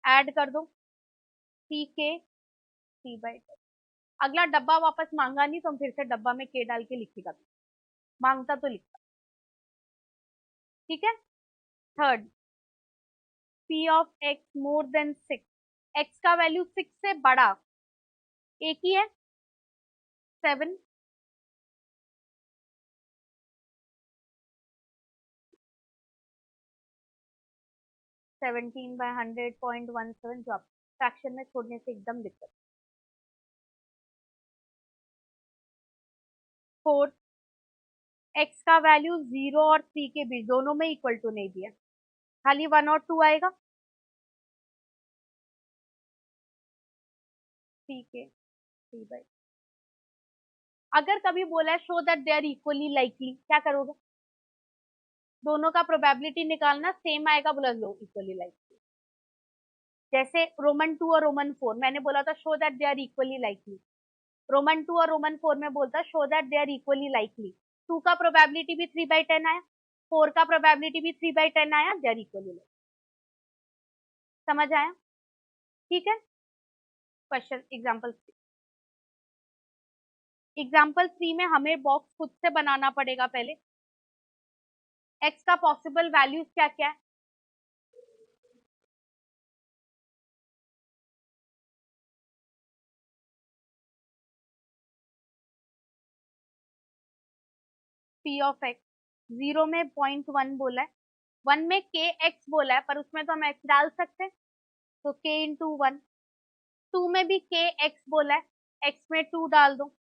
ऐड कर दो, ck c/2। अगला डब्बा वापस मांगा नहीं तो हम फिर से डब्बा में k डाल के लिखेगा, मांगता तो लिखता। ठीक है। Third, p of x more than 6। x का वैल्यू 6 से बड़ा, एक ही है, 7। 17/100.17, जो आप फ्रैक्शन में छोड़ने से एकदम दिक्कत। फोर्थ, x का वैल्यू 0 और 3 के बीच, दोनों में इक्वल टू नहीं दिया, खाली 1 और 2 आएगा। ठीक है, 3/। अगर कभी बोला है show that they are equally likely, क्या करोगे? दोनों का प्रोबेबिलिटी निकालना, सेम आएगा, बोला लो इक्वली लाइकली। जैसे रोमन 2 और रोमन 4, मैंने बोला था show that they are equally likely. Roman 2 और रोमन 4 में बोलता show that they are equally likely. 2 का प्रोबेबिलिटी भी 3/10 आया, 4 का प्रोबेबिलिटी भी 3/10 आया, दे आर इक्वली लाइकली। समझ आया? ठीक है। Question example 3। एग्जाम्पल 3 में हमें बॉक्स खुद से बनाना पड़ेगा पहले। एक्स का पॉसिबल वैल्यूज क्या क्या है? पी ऑफ एक्स, 0 में 0.1 बोला है, 1 में के एक्स बोला है, पर उसमें तो हम एक्स डाल सकते हैं, तो के इंटू 1। 2 में भी के एक्स बोला है, एक्स में 2 डाल दो।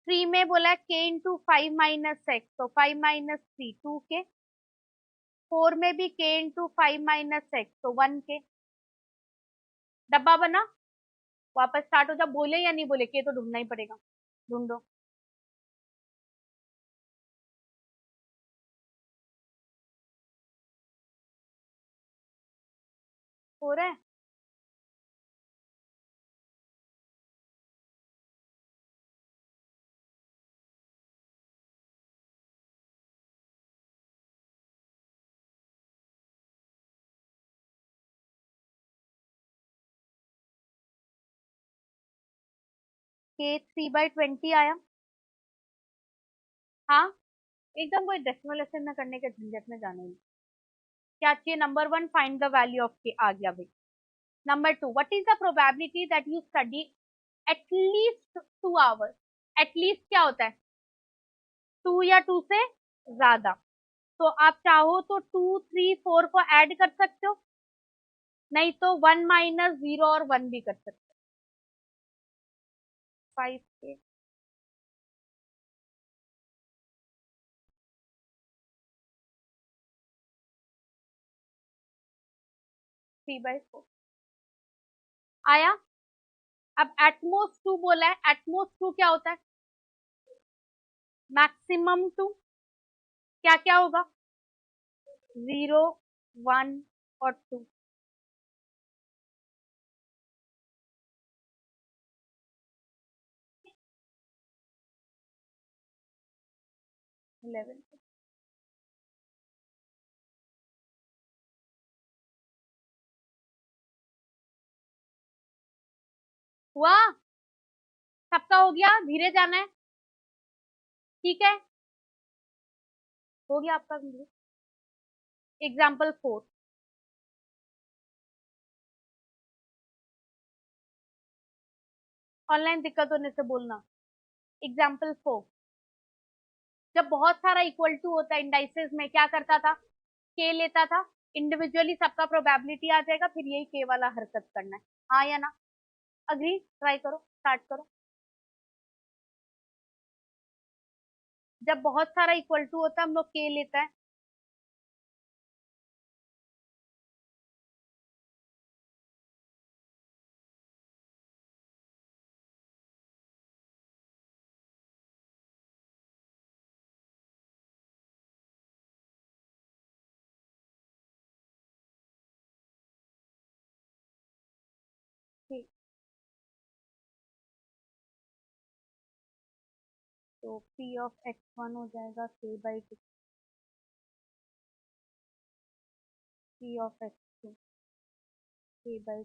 3 में बोला है के इंटू 5 - x, तो 5 - 3, 2 के। 4 में भी के इंटू 5 - x, तो 1 के। डब्बा बना, वापस स्टार्ट हो जा। बोले या नहीं बोले, के तो ढूंढना ही पड़ेगा, ढूंढो। हो रहा है? के 3/20 आया। हाँ, एकदम कोई डेसिमल में करने के झंझट में जाना ही। क्या चाहिए? Number 1 find the value of के, आ गया भाई। Number 2, what is the probability that you study at least 2 hours. At least क्या होता है? 2 या 2 से ज्यादा। तो आप चाहो तो 2, 3, 4 को ऐड कर सकते हो, नहीं तो 1 माइनस 0 और 1 भी कर सकते हो। 5 के 3/4 आया। अब एटमोस्ट 2 बोला है, एटमोस्ट 2 क्या होता है? मैक्सिमम 2। क्या क्या होगा? 0, 1 और 2। 11 हुआ। सबका हो गया, धीरे जाना है। ठीक है, हो गया आपका कंप्लीट। एग्जाम्पल 4। ऑनलाइन दिक्कत होने से बोलना। एग्जाम्पल 4, जब बहुत सारा इक्वल टू होता है इंडाइसेस में, क्या करता था? के लेता था, इंडिविजुअली सबका प्रोबेबिलिटी आ जाएगा, फिर यही के वाला हरकत करना है। हाँ या ना? अग्री? ट्राई करो, स्टार्ट करो। जब बहुत सारा इक्वल टू होता है हम लोग के लेता है। ठीक, तो पी ऑफ एक्स वन हो जाएगा k/2, p of x to k/2।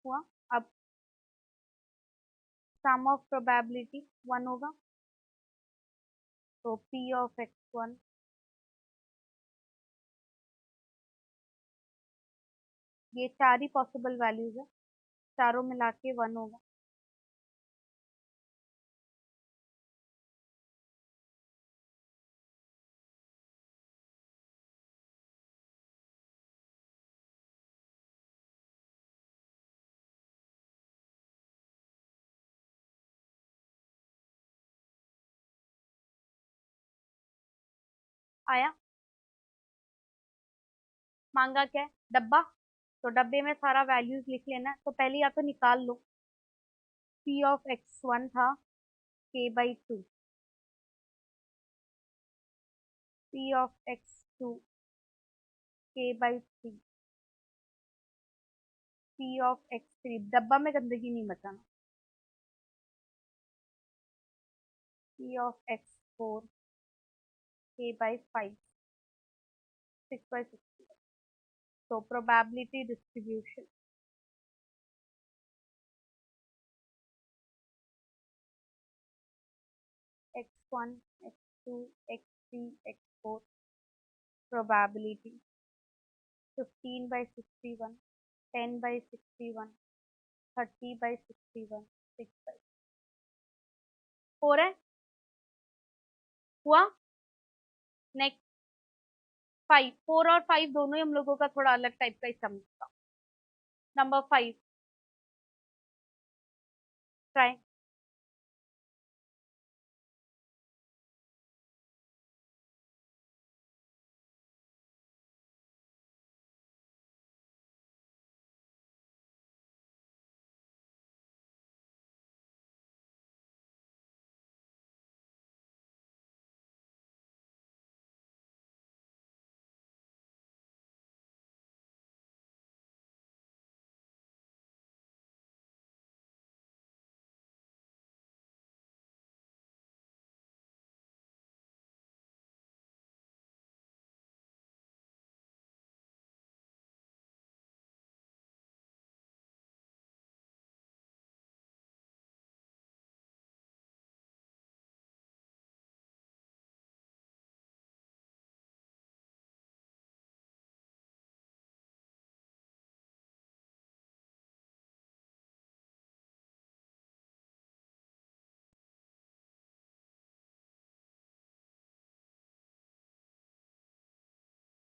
हुआ। अब सम ऑफ प्रोबेबिलिटी 1 होगा, तो पी ऑफ एक्स वन, ये 4 ही पॉसिबल वैल्यूज है, चारों मिला के 1 होगा। आया। मांगा क्या है? डब्बा। तो डब्बे में सारा वैल्यूज लिख लेना है। तो पहले या तो निकाल लो, पी ऑफ एक्स वन था k/2, p of x two k/3, p of x three, डब्बा में गंदगी नहीं मचाना, p of x four k/5, 6/60। तो probability distribution, x1, x2, x3, x4, probability 15/61, 10/61, 30/61, 6/, हो रहा है। हुआ। नेक्स्ट 5, 4 और 5 दोनों ही हम लोगों का थोड़ा अलग टाइप का ही सम था। Number 5 try.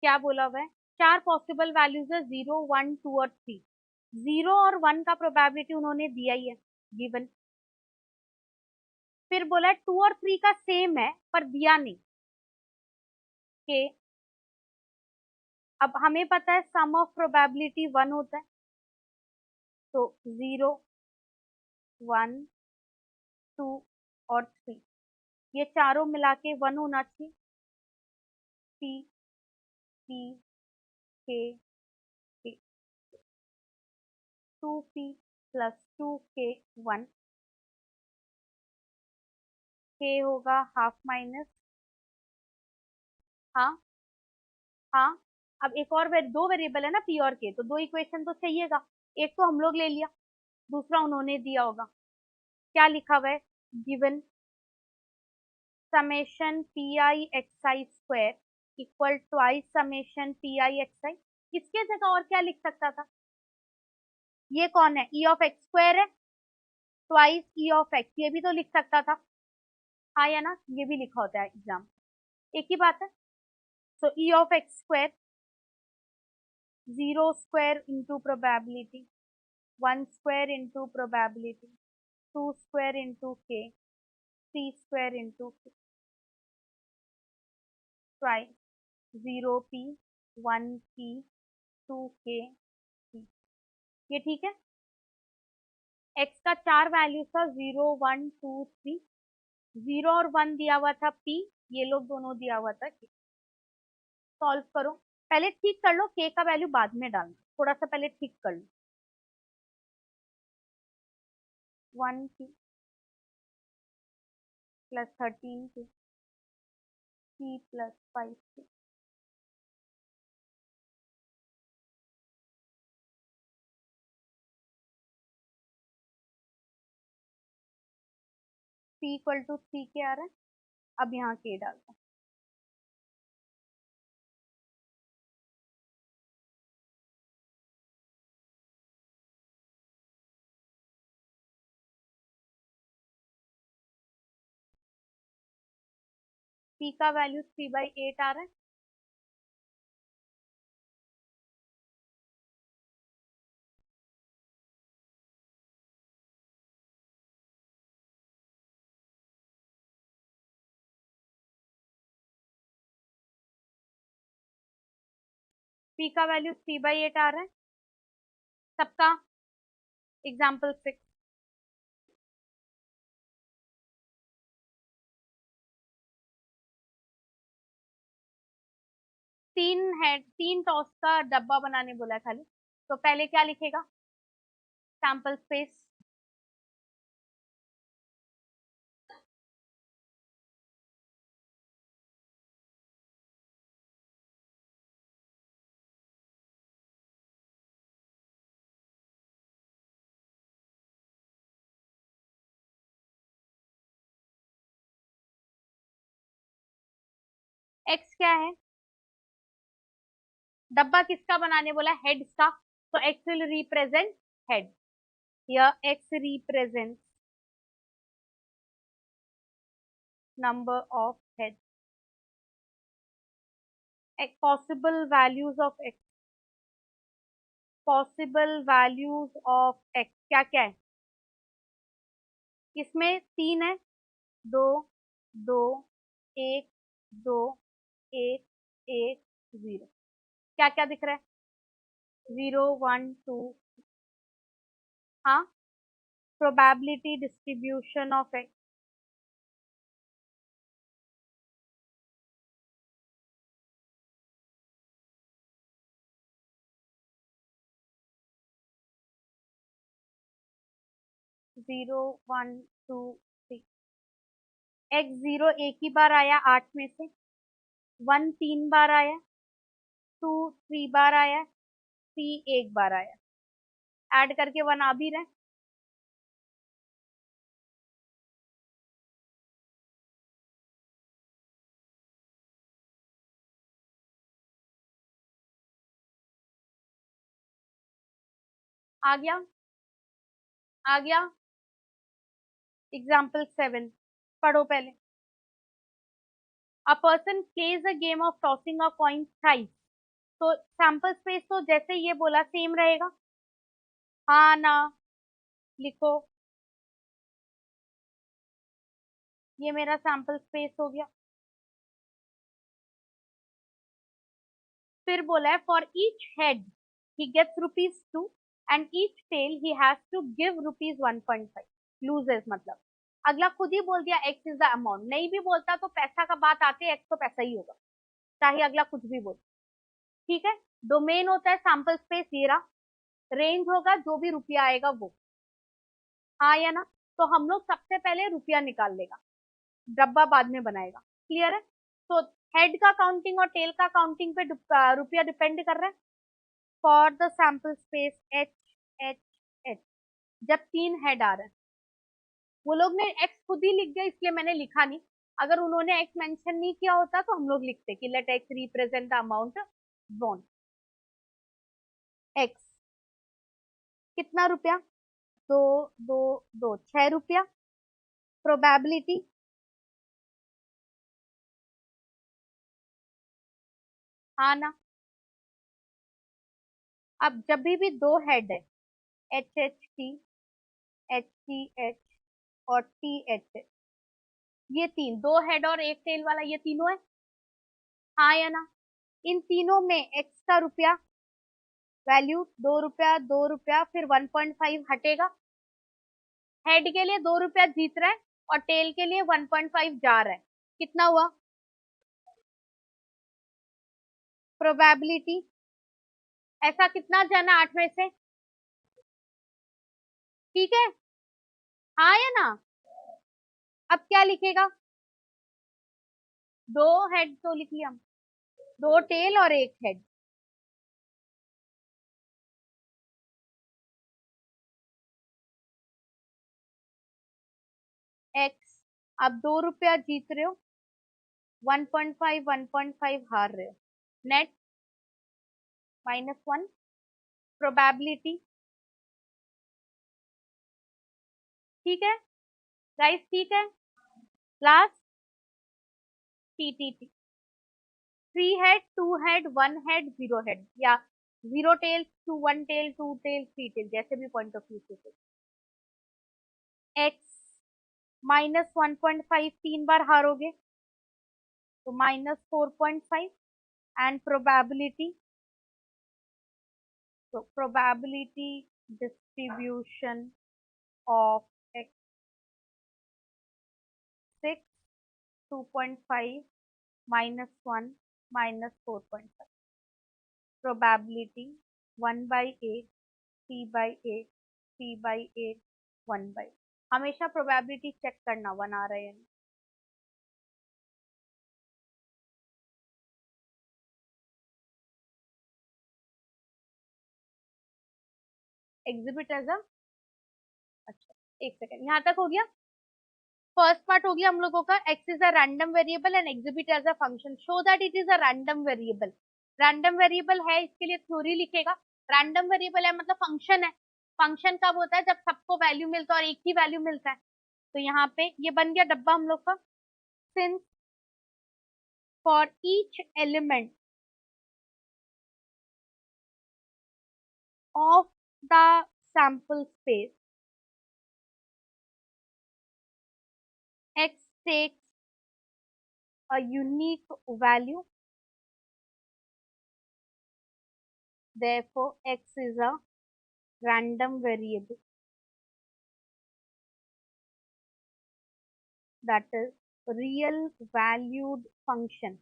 क्या बोला हुआ है, 4 पॉसिबल वैल्यूज है, 0, 1, 2 और 3। 0 और 1 का प्रोबेबिलिटी उन्होंने दिया ही है गिवन। फिर बोला है 2 और 3 का सेम है पर दिया नहीं कि, अब हमें पता है सम ऑफ प्रोबेबिलिटी 1 होता है, तो 0, 1, 2 और 3 ये चारों मिला के 1 होना चाहिए। पी पी के के 2p प्लस 2k 1 k होगा हाफ माइनस, हाँ हाँ। अब एक और दो वेरिएबल है ना p और k, तो दो इक्वेशन तो चाहिएगा, एक तो हम लोग ले लिया, दूसरा उन्होंने दिया होगा। क्या लिखा हुआ है, given summation p i x i square equal twice summation p i x i. इसके जगह और क्या लिख सकता था, ये कौन है, ई ऑफ एक्स स्क्वायर है, ट्वाइस ई ऑफ एक्स, ये भी तो लिख सकता था, हाँ या ना, ये भी लिखा होता है एग्जाम, एक ही बात है। So E of x square, 0 square into probability, 1 square into probability, 2 square into k, 3 square into twice, 0p, 1p, 2k p। ये ठीक है। x का 4 वैल्यूज था, 0, 1, 2, 3। 0 और 1 दिया हुआ था p, ये लोग दोनों दिया हुआ था k। सॉल्व करो, पहले ठीक कर लो, k का वैल्यू बाद में डालना, थोड़ा सा पहले ठीक कर लो। 1p plus 13p, p plus 5p, p equal to 3k आ रहा है। अब यहाँ k डाल दो, p का वैल्यू 3/8 आ रहा है। p का वैल्यू 3/8 आ रहा है सबका। एग्जाम्पल 6, तीन टॉस का डब्बा बनाने बोला है खाली, तो पहले क्या लिखेगा, सैंपल स्पेस, एक्स क्या है, डब्बा किसका बनाने बोला, हेड्स का, तो एक्स विल रिप्रेजेंट हेड, या x represent number of head. Possible values of x, possible values of x क्या क्या है, इसमें 3 है, 2, 2, 1, 2, 1, 1, 0, क्या क्या दिख रहा है, 0, 1, 2, हाँ, probability distribution of x, zero, 1, 2, 3। X 0 एक ही बार आया 8 में से, 1 3 बार आया, 2 3 बार आया, 3 एक बार आया, ऐड करके 1 आ भी रहा है। आ गया, आ गया। एग्जाम्पल 7 पढ़ो पहले। A person plays a game of tossing a coin thrice तो सैंपल स्पेस तो जैसे ये बोला सेम रहेगा, हाँ ना, लिखो। ये मेरा सैंपल स्पेस हो गया। फिर बोला है for each head he gets rupees 2 and each tail he has to give rupees 1.5, loses मतलब। अगला खुद ही बोल दिया एक्स इज द अमाउंट, नहीं भी बोलता तो पैसा का बात आते एक्स तो पैसा ही होगा, चाहे अगला कुछ भी बोल। ठीक है, डोमेन होता है सैंपल स्पेस, ये रहा। रेंज होगा जो भी रुपया आएगा वो, हाँ या ना। तो हम लोग सबसे पहले रुपया निकाल लेगा, डब्बा बाद में बनाएगा। क्लियर है? तो हेड का काउंटिंग और टेल का काउंटिंग पे रुपया डिपेंड कर रहा है। For the sample space H H H, जब 3 हेड आ रहे हैं, वो लोग ने एक्स खुद ही लिख दिया इसलिए मैंने लिखा नहीं। अगर उन्होंने एक्स मेंशन नहीं किया होता तो हम लोग लिखते कि let X represent the amount won. X कितना रुपया? दो, दो, दो, 6 रुपया। प्रोबेबिलिटी, हाँ ना। अब जब भी 2 हेड है, H H T, H T H और टी एच, ये तीन, 2 हेड और एक टेल वाला, ये तीनों है, हाँ या ना। इन तीनों में एक्स का रुपया वैल्यू 2 रुपया, 2 रुपया, फिर 1.5 हटेगा। हेड के लिए 2 रुपया जीत रहा है और टेल के लिए 1.5 जा रहा है, कितना हुआ? प्रोबेबिलिटी, ऐसा कितना जाना 8 में से? ठीक है, हाँ या ना। अब क्या लिखेगा? 2 हेड तो लिख लिया हम, 2 टेल और 1 हेड। एक्स, अब 2 रुपया जीत रहे हो, 1.5, 1.5 हार रहे हो, नेट -1। प्रोबेबिलिटी, ठीक है गाइस, ठीक है। Last T T T, 3 head, 2 head, 1 head, 0 head, या 0 टेल, 1 टेल, 2 टेल, 3 टेल, जैसे भी पॉइंट ऑफ व्यू से। एक्स -1.5 3 बार हारोगे तो -4.5। एंड प्रोबेबिलिटी, तो probability distribution of x 6, 2.5, -1, -4.5। Probability 1/8, 3/8, 3/8, 1/8। हमेशा प्रोबेबिलिटी चेक करना 1 आ रहे हैं। एग्जिबिट एज अ, अच्छा, एक सेकेंड, यहाँ तक हो गया। फर्स्ट पार्ट हो गया हम लोगों का, X is a random variable and exhibit as a function, show that it is a random variable. Random variable है, इसके लिए थ्योरी लिखेगा। रैंडम वेरिएबल है मतलब फंक्शन है। फंक्शन कब होता है? जब सबको वैल्यू मिलता है और एक ही वैल्यू मिलता है। तो यहाँ पे ये बन गया डब्बा हम लोग का। Since for each element of the sample space x takes a unique value, therefore x is a random variable, that is real valued function।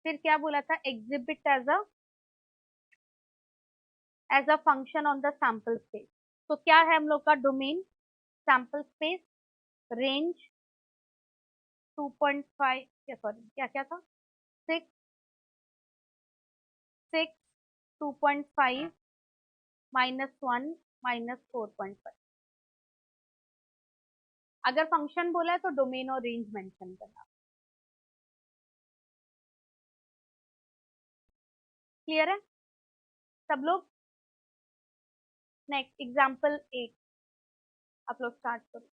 फिर क्या बोला था? exhibit as a function on the sample space। तो क्या है हम लोग का डोमेन? सैंपल स्पेस, रेंज 2.5, क्या सॉरी क्या क्या था, 6, 6, 2.5, -1, -4.5। अगर फंक्शन बोला है तो डोमेन और रेंज मेंशन करना। क्लियर है सब लोग? नेक्स्ट एग्जांपल 8, आप लोग स्टार्ट करो।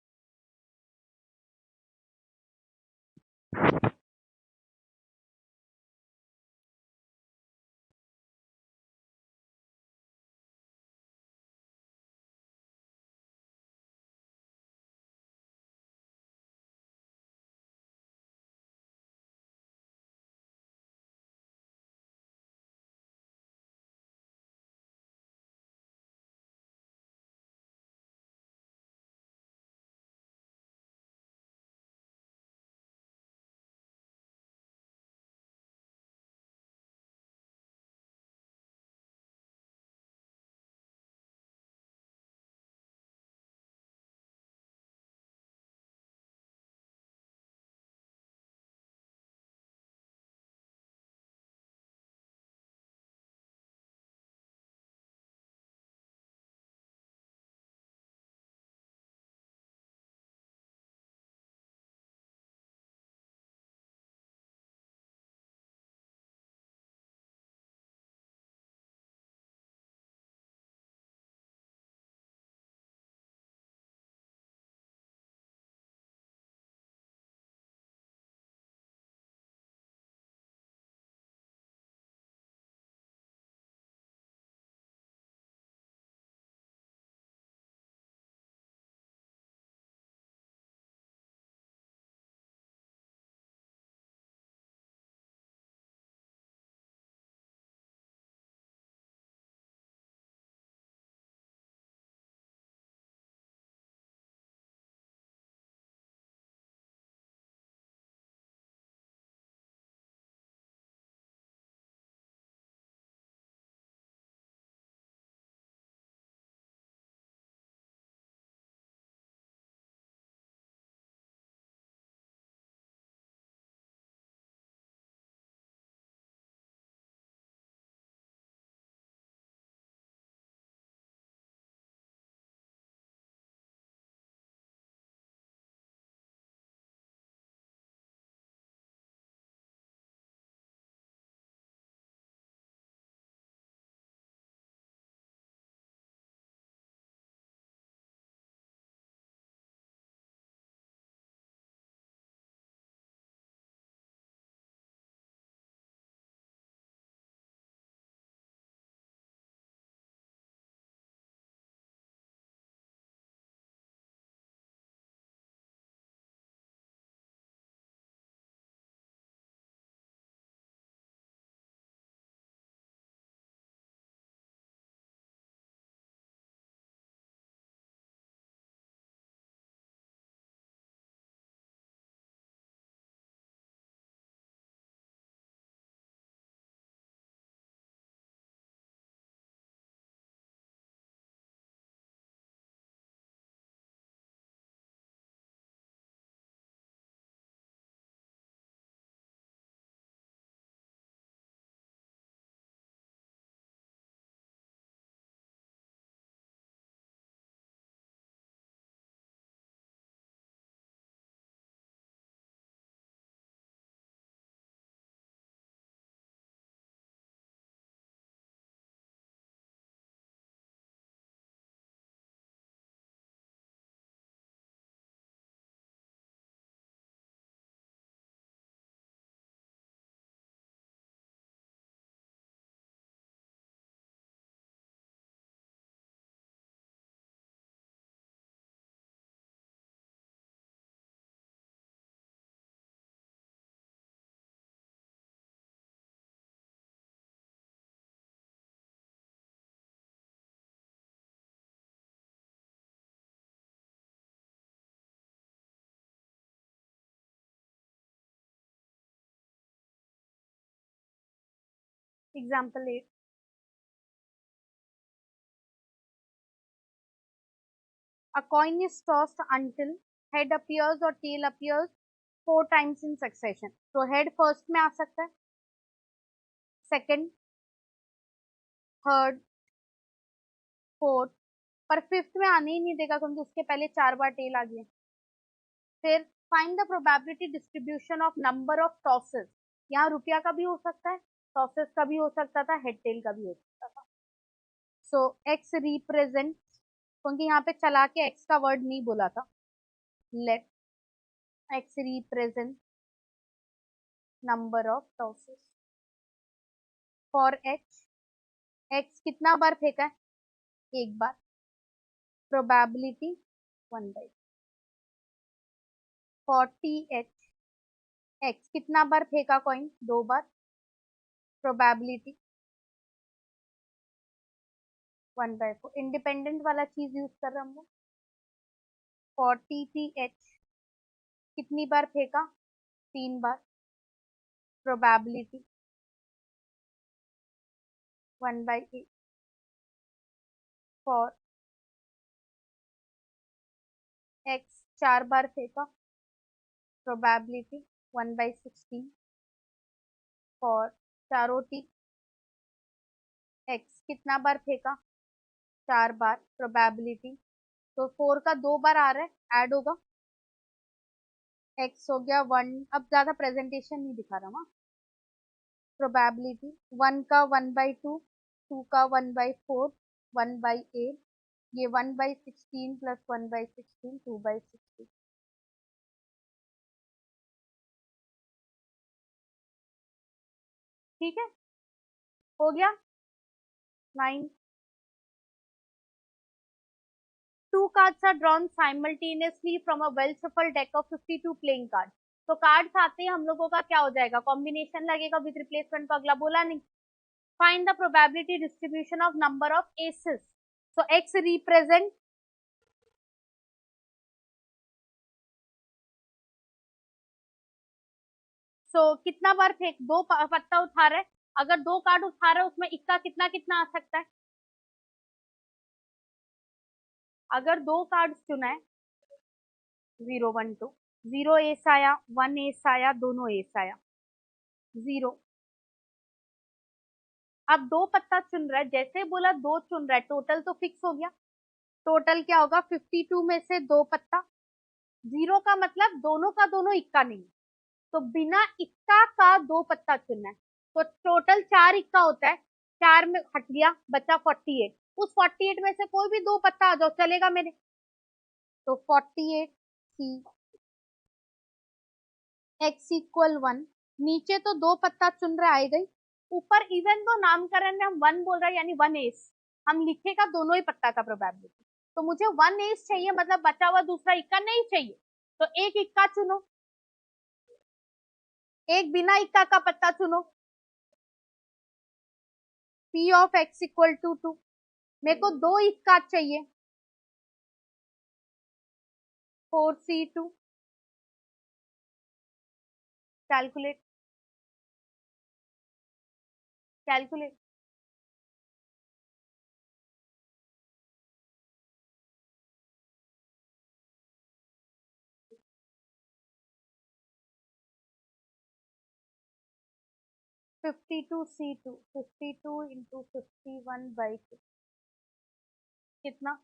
Example 8, a coin is tossed until head appears or tail appears 4 times in succession. तो head first में आ सकता है, second, third, fourth, पर फिफ्थ में आने ही नहीं देगा क्योंकि उसके पहले 4 बार टेल आ गया। फिर find the probability distribution of number of tosses. यहाँ रुपया का भी हो सकता है, टॉसेस का भी हो सकता था, हेड टेल का भी हो सकता था। सो एक्स रिप्रेजेंट, क्योंकि यहाँ पे चला के एक्स का वर्ड नहीं बोला था, let X represent number of tosses for X. X कितना बार फेंका है? एक बार। प्रोबेबिलिटी 1/, 40h, एक्स कितना बार फेंका कॉइन? 2 बार। प्रोबेबिलिटी 1/4। इंडिपेंडेंट वाला चीज यूज कर रहे हम लोग। 40th कितनी बार फेंका? 3 बार। प्रोबेबिलिटी 1/8 फॉर एक्स 4 बार फेंका। प्रोबेबिलिटी 1/16 फॉर चारों टी। एक्स कितना बार फेंका? 4 बार। प्रोबेबिलिटी, तो 4 का 2 बार आ रहा है, ऐड होगा, एक्स हो गया 1। अब ज्यादा प्रेजेंटेशन नहीं दिखा रहा हूँ। प्रोबेबिलिटी 1 का 1/2, 2 का 1/4, 1/8, ये 1/16 प्लस 1/16, 2/16। ठीक है, हो गया 9। 2 cards are drawn simultaneously from a well shuffled deck of 52 playing cards. तो कार्ड्स आते हैं, हम लोगों का क्या हो जाएगा? कॉम्बिनेशन लगेगा विद रिप्लेसमेंट, तो अगला बोला नहीं। Find the probability distribution of number of aces. So X represent कितना बार फेंक? 2 पत्ता उठा रहे, अगर 2 कार्ड उठा रहे उसमें इक्का कितना कितना आ सकता है? अगर 2 कार्ड चुना है, 0 1 2, 0 एस आया, 1 एस आया, दोनों एस आया, 0। अब 2 पत्ता चुन रहा है, जैसे बोला 2 चुन रहा है, टोटल तो फिक्स हो गया। टोटल क्या होगा? 52 में से 2 पत्ता, 0 का मतलब दोनों का दोनों इक्का नहीं, तो बिना इक्का का 2 पत्ता चुनना है। तो टोटल 4 इक्का होता है, 4 में हट गया, बचा 48। उस 48 में से कोई भी 2 पत्ता आ जाओ, चलेगा मेरे। तो 48 सी एक्स इक्वल 1। नीचे तो 2 पत्ता चुन रहा आएगा ही, ऊपर इवन तो नामकरण में हम 1 बोल रहे हैं, यानी 1 एस हम लिखेगा दोनों ही पत्ता का प्रोबेबिलिटी। तो मुझे 1 एस चाहिए, मतलब बचा हुआ दूसरा इक्का नहीं चाहिए, तो एक इक्का चुनो, एक बिना इक्का का पत्ता चुनो। P of X equal to 2। मेरे को 2 इक्का चाहिए, 4c2। Calculate, calculate. 52c2, 52 into 51/2 कितना?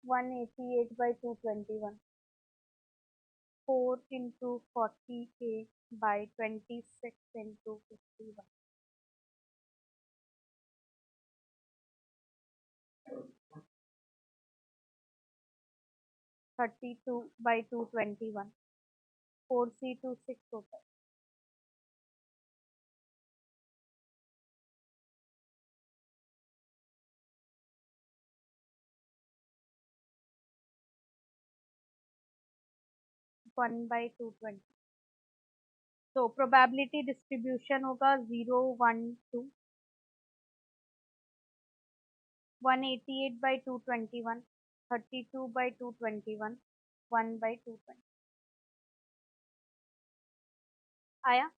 188/221। 4 इंटू 48/26 इंटू 51। 32/221। 4c2 6 होता है। One by 220। तो प्रोबेबिलिटी डिस्ट्रीब्यूशन होगा 0 1 2 188/221 32/221 1/220 आया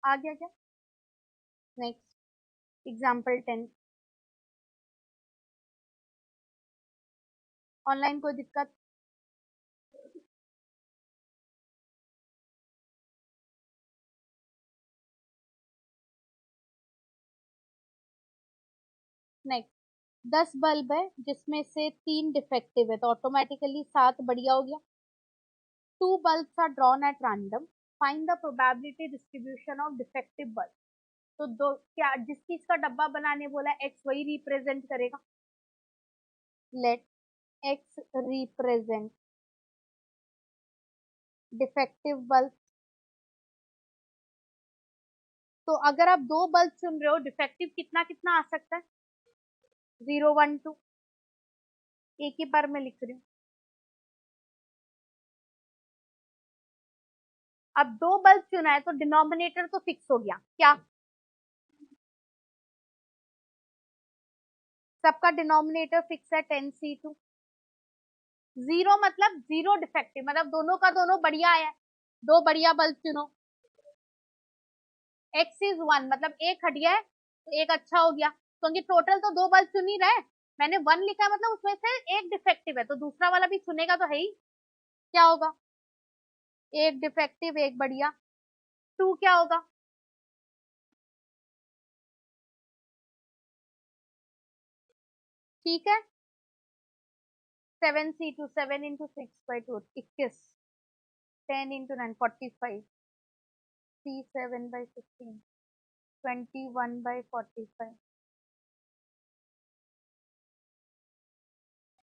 आ गया क्या? नेक्स्ट एग्जाम्पल 10 ऑनलाइन कोई दिक्कत? नेक्स्ट 10 बल्ब है जिसमें से 3 डिफेक्टिव है तो ऑटोमेटिकली 7 बढ़िया हो गया. 2 bulbs are drawn at random. Find the probability distribution of defective bulb. तो दो क्या जिस चीज का डब्बा बनाने बोला x वही रिप्रेजेंट करेगा. Let x represent defective bulb. तो अगर आप दो बल्ब चुन रहे हो डिफेक्टिव कितना कितना आ सकता है? 0 1 2 एक ही बार में लिख रही हूँ. अब दो बल्ब चुना है तो डिनोमिनेटर तो फिक्स हो गया. क्या सबका डिनोमिनेटर फिक्स है 10C2. 0 मतलब 0 डिफेक्टिव मतलब दोनों का दोनों बढ़िया है. दो बढ़िया बल्ब चुनो. x इज 1 मतलब एक हट गया है तो एक अच्छा हो गया क्योंकि टोटल तो दो बल्ब चुन ही रहे. मैंने 1 लिखा है मतलब उसमें से एक डिफेक्टिव है तो दूसरा वाला भी चुनेगा तो है ही. क्या होगा? एक डिफेक्टिव एक बढ़िया. 2 क्या होगा? ठीक है 7C2 7 into 6/2 21 10 into 9 45 C7/15 21/45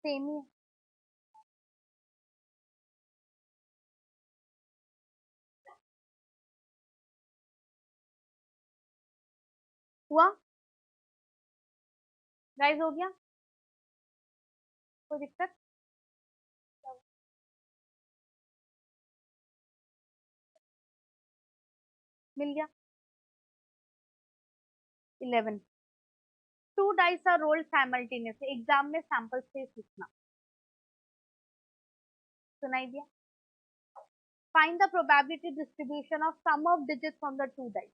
same ही है. हुआ गाइस हो गया कोई दिक्कत? मिल गया. 11 two dice are rolled simultaneously. Exam में सैंपल स्पेस लिखना. सुनाई दिया. Find the probability distribution of sum of digits on the two dice.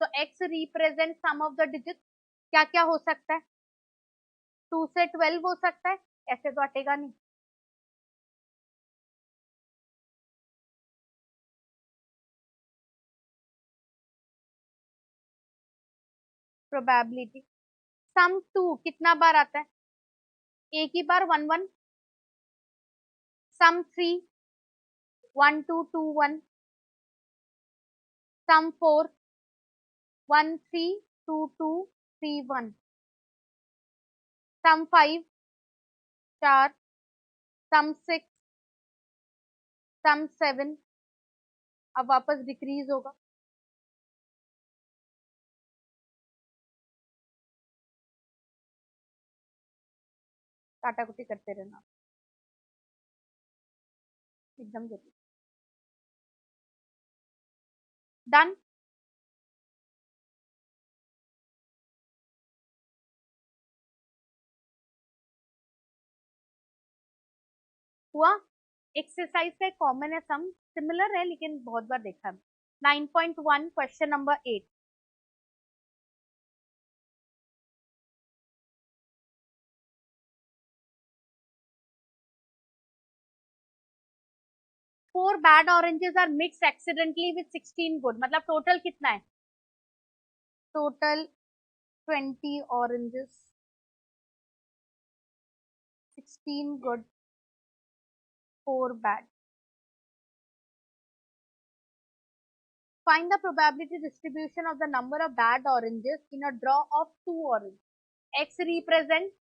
तो x represent sum of the digits. क्या क्या हो सकता है? 2 से 12 हो सकता है. ऐसे तो हटेगा नहीं. प्रोबेबिलिटी सम 2 कितना बार आता है? एक ही बार 1 1. सम 3 1 2 2 1. सम 4 1 3 2 2 3 1. सम 5 4. सम 6 सम 7. अब वापस डिक्रीज होगा. काटाकुटी करते रहना एकदम जरूरी. डन. हुआ. एक्सरसाइज का एक कॉमन है सम सिमिलर है लेकिन बहुत बार देखा है. 9.1 question number 8. Four bad oranges are mix accidentally with 16 good. मतलब टोटल कितना है? Total 20 oranges 16 good 4 bad. Find the probability distribution of the number of bad oranges in a draw of 2 oranges. X represent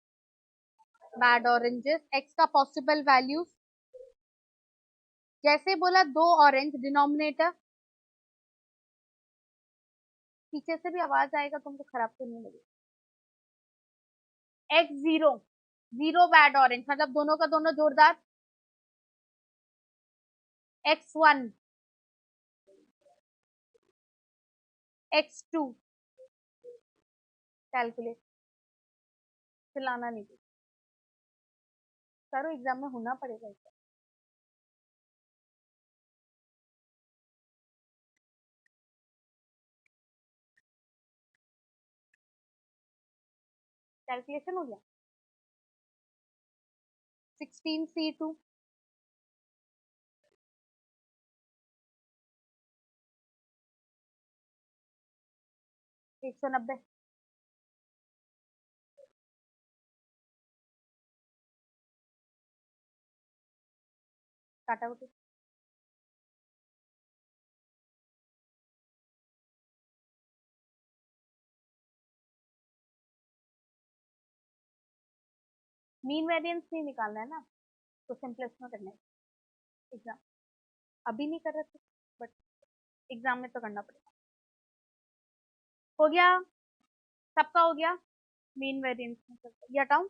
bad oranges. X का possible values. जैसे बोला दो orange denominator. पीछे से भी आवाज आएगा तुमको खराब तो नहीं लगेगा. X 0 0 बैड ऑरेंज मतलब दोनों का दोनों जोरदार. x1, x2, कैलकुलेट, चिल्लाना नहीं, करो, एग्जाम में होना पड़ेगा। कैलकुलेशन हो गया। 16c2, 190, काटा कुटी, मीन वेरिएंस नहीं निकालना है ना, तो सिंपलेस्ट में करना है एग्जाम। अभी नहीं कर रहे थे, बट एग्जाम में तो करना पड़ेगा। हो गया, सबका हो गया। मीन वेरिएंस में ये हटाऊं।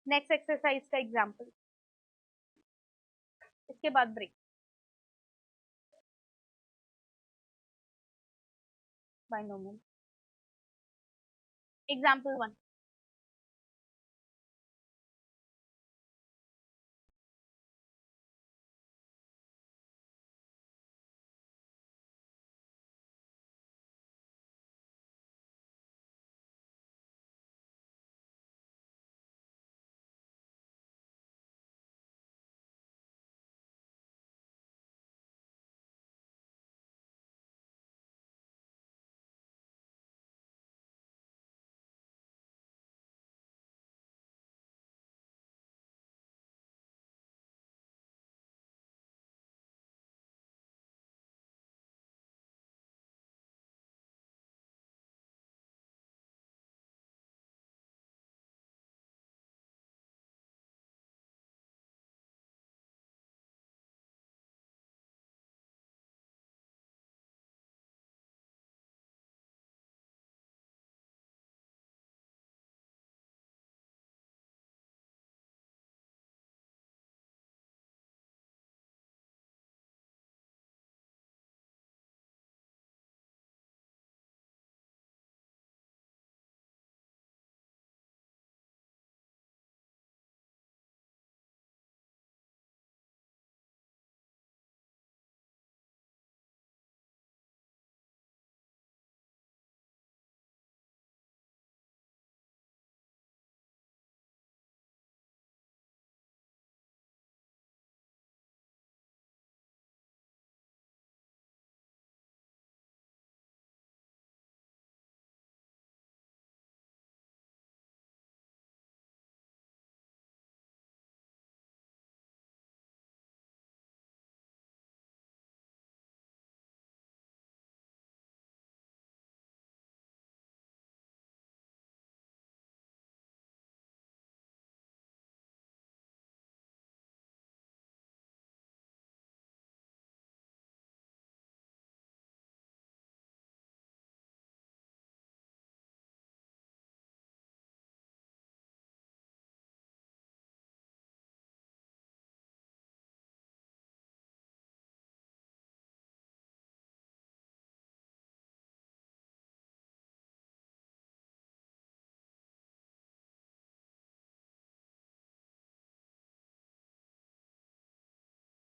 नेक्स्ट एक्सरसाइज का एग्जाम्पल, इसके बाद break. Binomial example 1,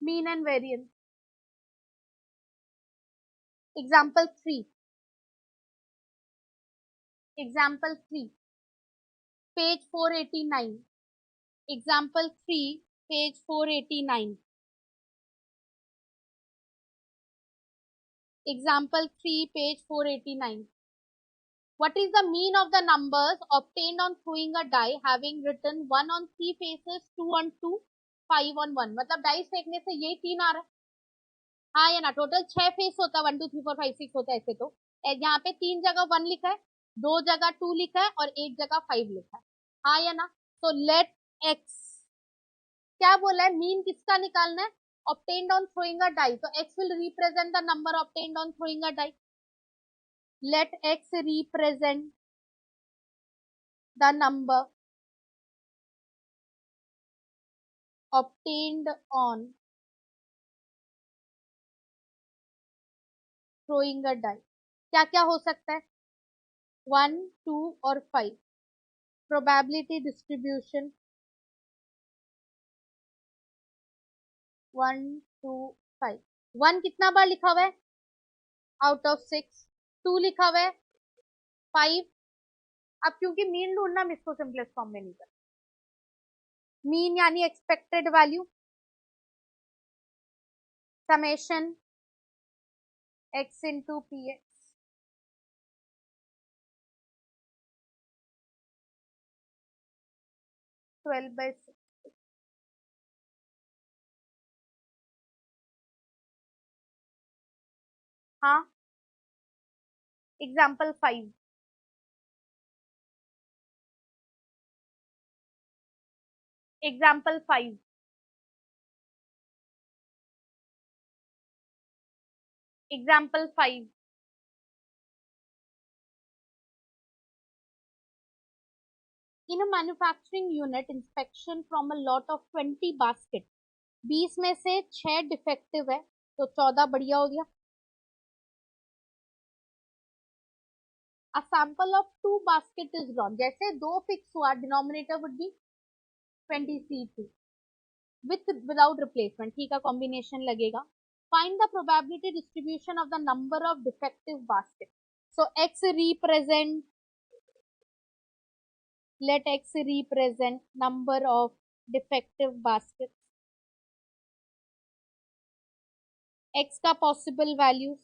mean and variance example 3, example 3 page 489, example 3 page 489, example 3 page 489। What is the mean of the numbers obtained on throwing a die having written 1 on 3 faces, 2 on 2, 5 on 1? मतलब dice फेंकने से यही 3 आ रहा है। हाँ या ना, total 6 face होता है, 1 2 3 4 5 6 होता है ऐसे। तो यहाँ पे 3 जगह 1 लिखा है, 2 जगह 2 लिखा है और 1 जगह 5 लिखा है। हाँ या ना? तो लेट एक्स, क्या बोला है, मीन किसका निकालना है? obtained on throwing a die, so x will represent the number obtained on throwing a die. Let x represent the number obtained on throwing a die, क्या क्या हो सकता है? 1, 2 और 5। Probability distribution 1, 2, 5। 1 कितना बार लिखा हुआ है? Out of 6। 2 लिखा हुआ है 5। अब क्योंकि मीन ढूंढना, हम इसको सिंपलेस्ट फॉर्म में नहीं कर, मीन यानी expected value, summation x into P x, 12/6। हाँ, example 5। Example 5। Example 5। In a manufacturing unit, inspection from a lot of 20 basket, 20 में से 6 डिफेक्टिव है तो 14 बढ़िया हो गया। A sample of 2 basket is drawn, जैसे 2 फिक्स हुआ, denominator would be 20C2 without replacement, ठीक है, कॉम्बिनेशन लगेगा। Find the probability distribution of the number of defective baskets. So x represent, let x represent number of defective baskets, x का possible values,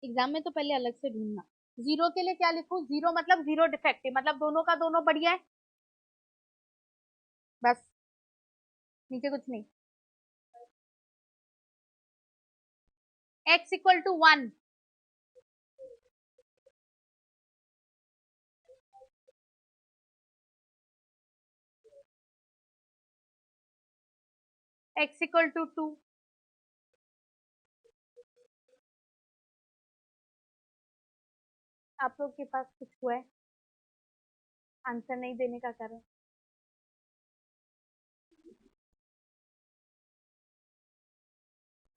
exam में तो पहले अलग से ढूंढना। 0 के लिए क्या लिखूं? 0 मतलब 0 डिफेक्टिव, मतलब दोनों का दोनों बढ़िया है, बस, नीचे कुछ नहीं। x equal to 1, x equal to 2, आप लोग के पास कुछ हुआ है आंसर नहीं देने का कारण?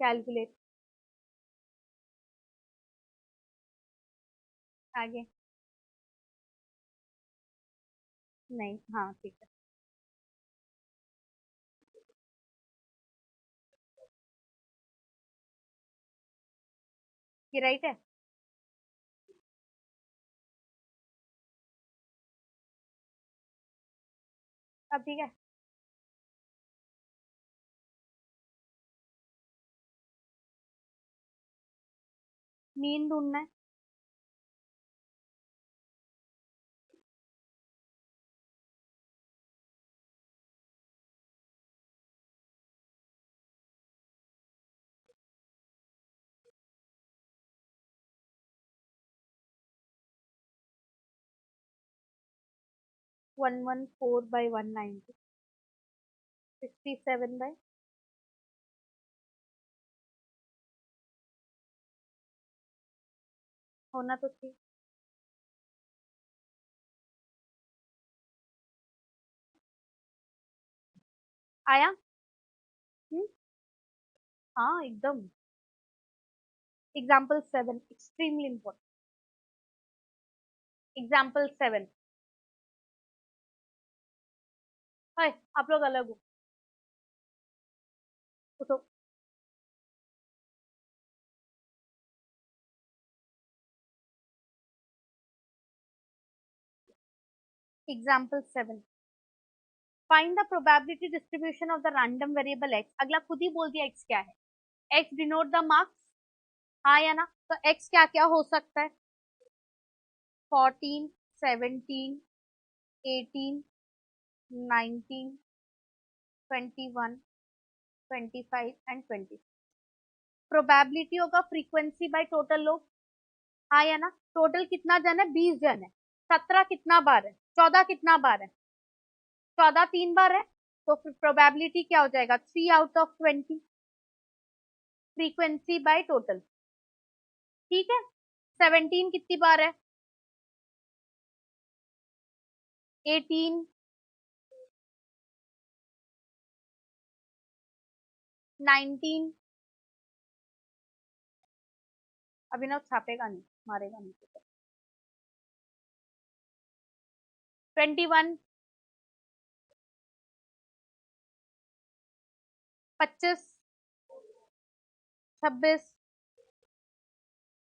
कैलकुलेट, आगे नहीं, हाँ ठीक है। ये राइट है। अब ठीक है, मीन ढूंढना है। One one four by 190, 67 by, होना तो ठीक। आया? हम्म, हाँ एकदम। Example 7 extremely important. एग्जाम्पल 7, हाय आप लोग अलग हो, उठो। Example 7, find the probability distribution of the random variable x। अगला खुद ही बोल दिया x क्या है, x डिनोट द मार्क्स, हाँ या ना? तो x क्या क्या हो सकता है? 14, 17, 18, 19, 21, 25 एंड 20। प्रोबेबिलिटी होगा फ्रीक्वेंसी बाय टोटल लोग, हाँ या ना? टोटल कितना जन है? 20 जन है। 17 कितना बार है? 14 कितना बार है? 14 3 बार है, तो फिर प्रोबेबिलिटी क्या हो जाएगा? 3/20। फ्रीक्वेंसी बाय टोटल, ठीक है। 17 कितनी बार है? 18, 19, अभिनव छापेगा नहीं, मारेगा नहीं। 21, 25, 26,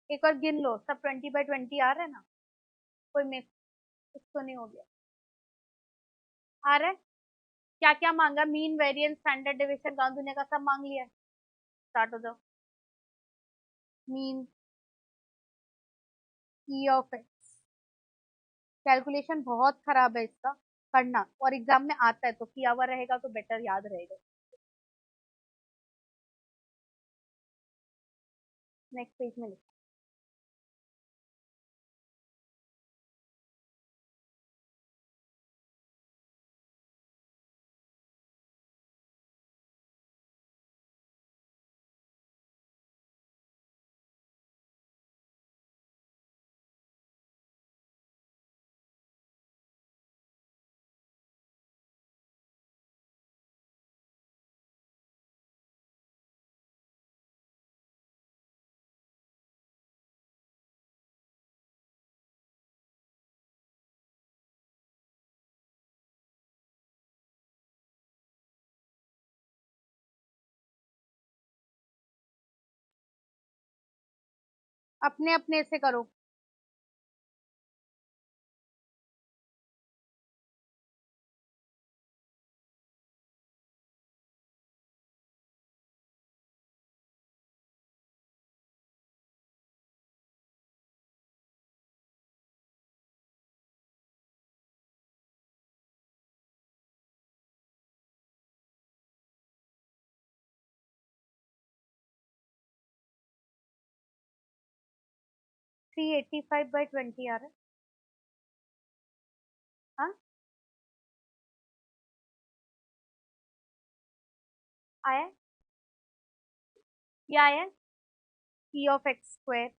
एक और गिन लो, सब 20/20 आ रहा है ना, कोई मिस कुछ तो नहीं हो गया, आ रहा है। क्या क्या मांगा, मीन, वेरिएंस, स्टैंडर्ड डेविएशन, गांव दुनिया का सब मांग लिया है। स्टार्ट हो जाओ। Mean, E of x, calculation बहुत खराब है इसका, करना, और एग्जाम में आता है तो किया हुआ रहेगा तो बेटर याद रहेगा। नेक्स्ट पेज में लिखो। अपने अपने से करो। थ्री 85/20 आ रहा है। हाँ, आया है? क्या आया है? ई ऑफ एक्स स्क्वायर,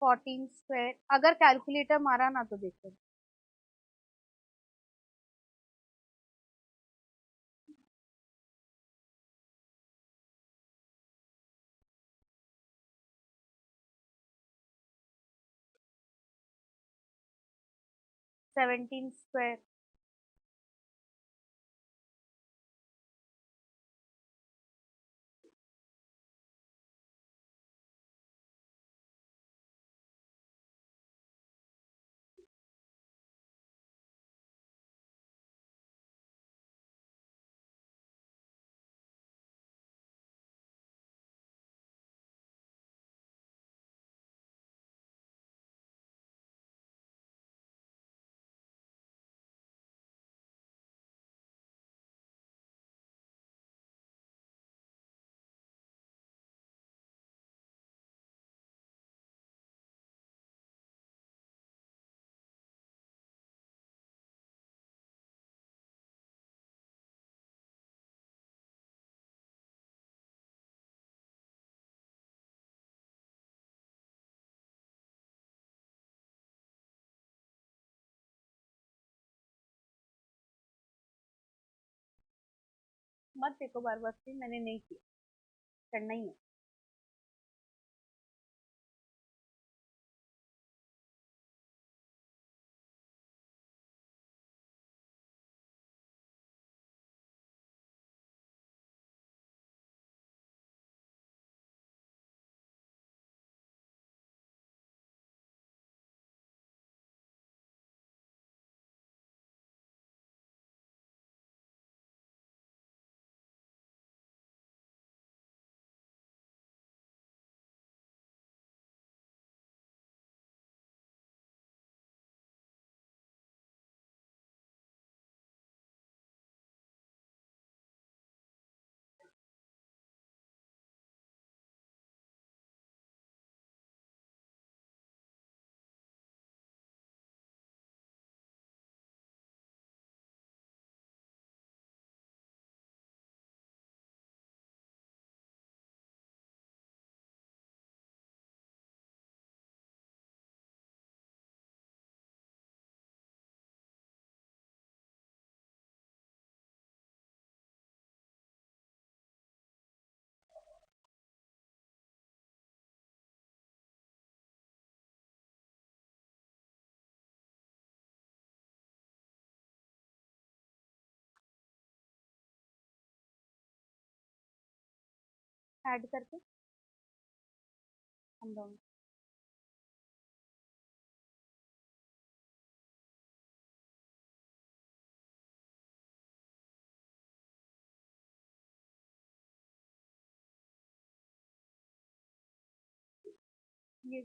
14 स्क्वायर, अगर कैलकुलेटर मारा ना तो देखो। सेवनटीन स्क्वायर, मत देखो बार बार से, मैंने नहीं किया, करना ही है। ऐड करके हम लोग ये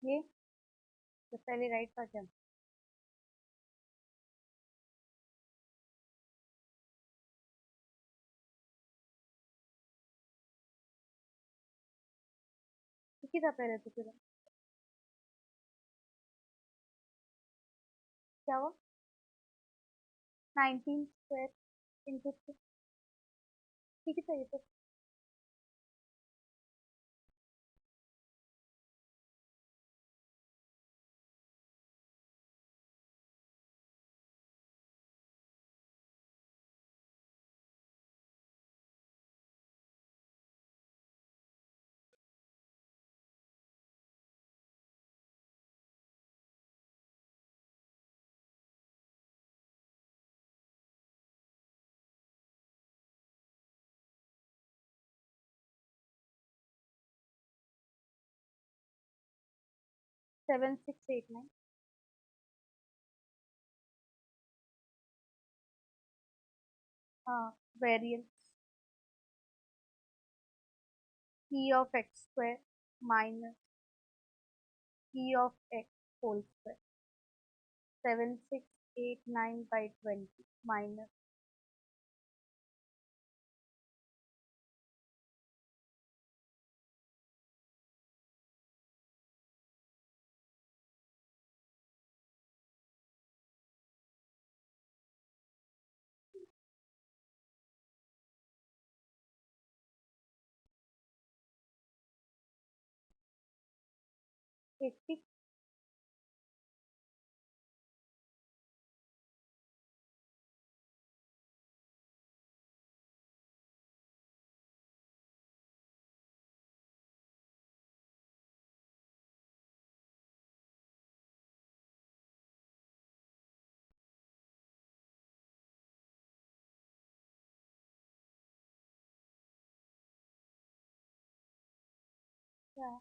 ये तो पहले राइट का क्या ठीक ही था पहले तो फिर क्या हुआ 19 स्क्वायर इंटू ठीक ही था ये तो 7689 हाँ variance p of x square minus p of x whole square 7689 by 20 minus 80 क्या है?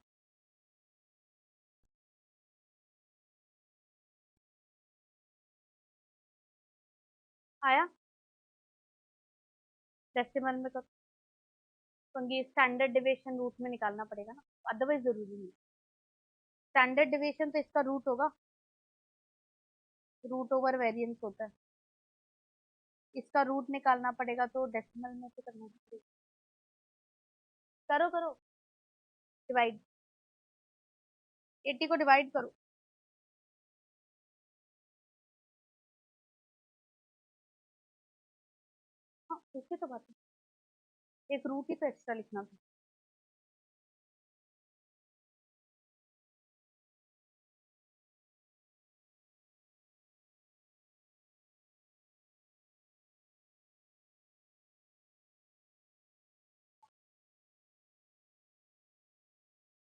आया डेसिमल में तो क्योंकि स्टैंडर्ड डिविएशन रूट में निकालना पड़ेगा ना अदरवाइज जरूरी नहीं स्टैंडर्ड डिविएशन तो इसका रूट होगा रूट ओवर वेरिएंस होता है इसका रूट निकालना पड़ेगा तो डेसिमल में से करना पड़ेगा करो करो डिवाइड 80 को डिवाइड करो हाँ उसकी तो बात है एक रूट ही तो एक्स्ट्रा लिखना था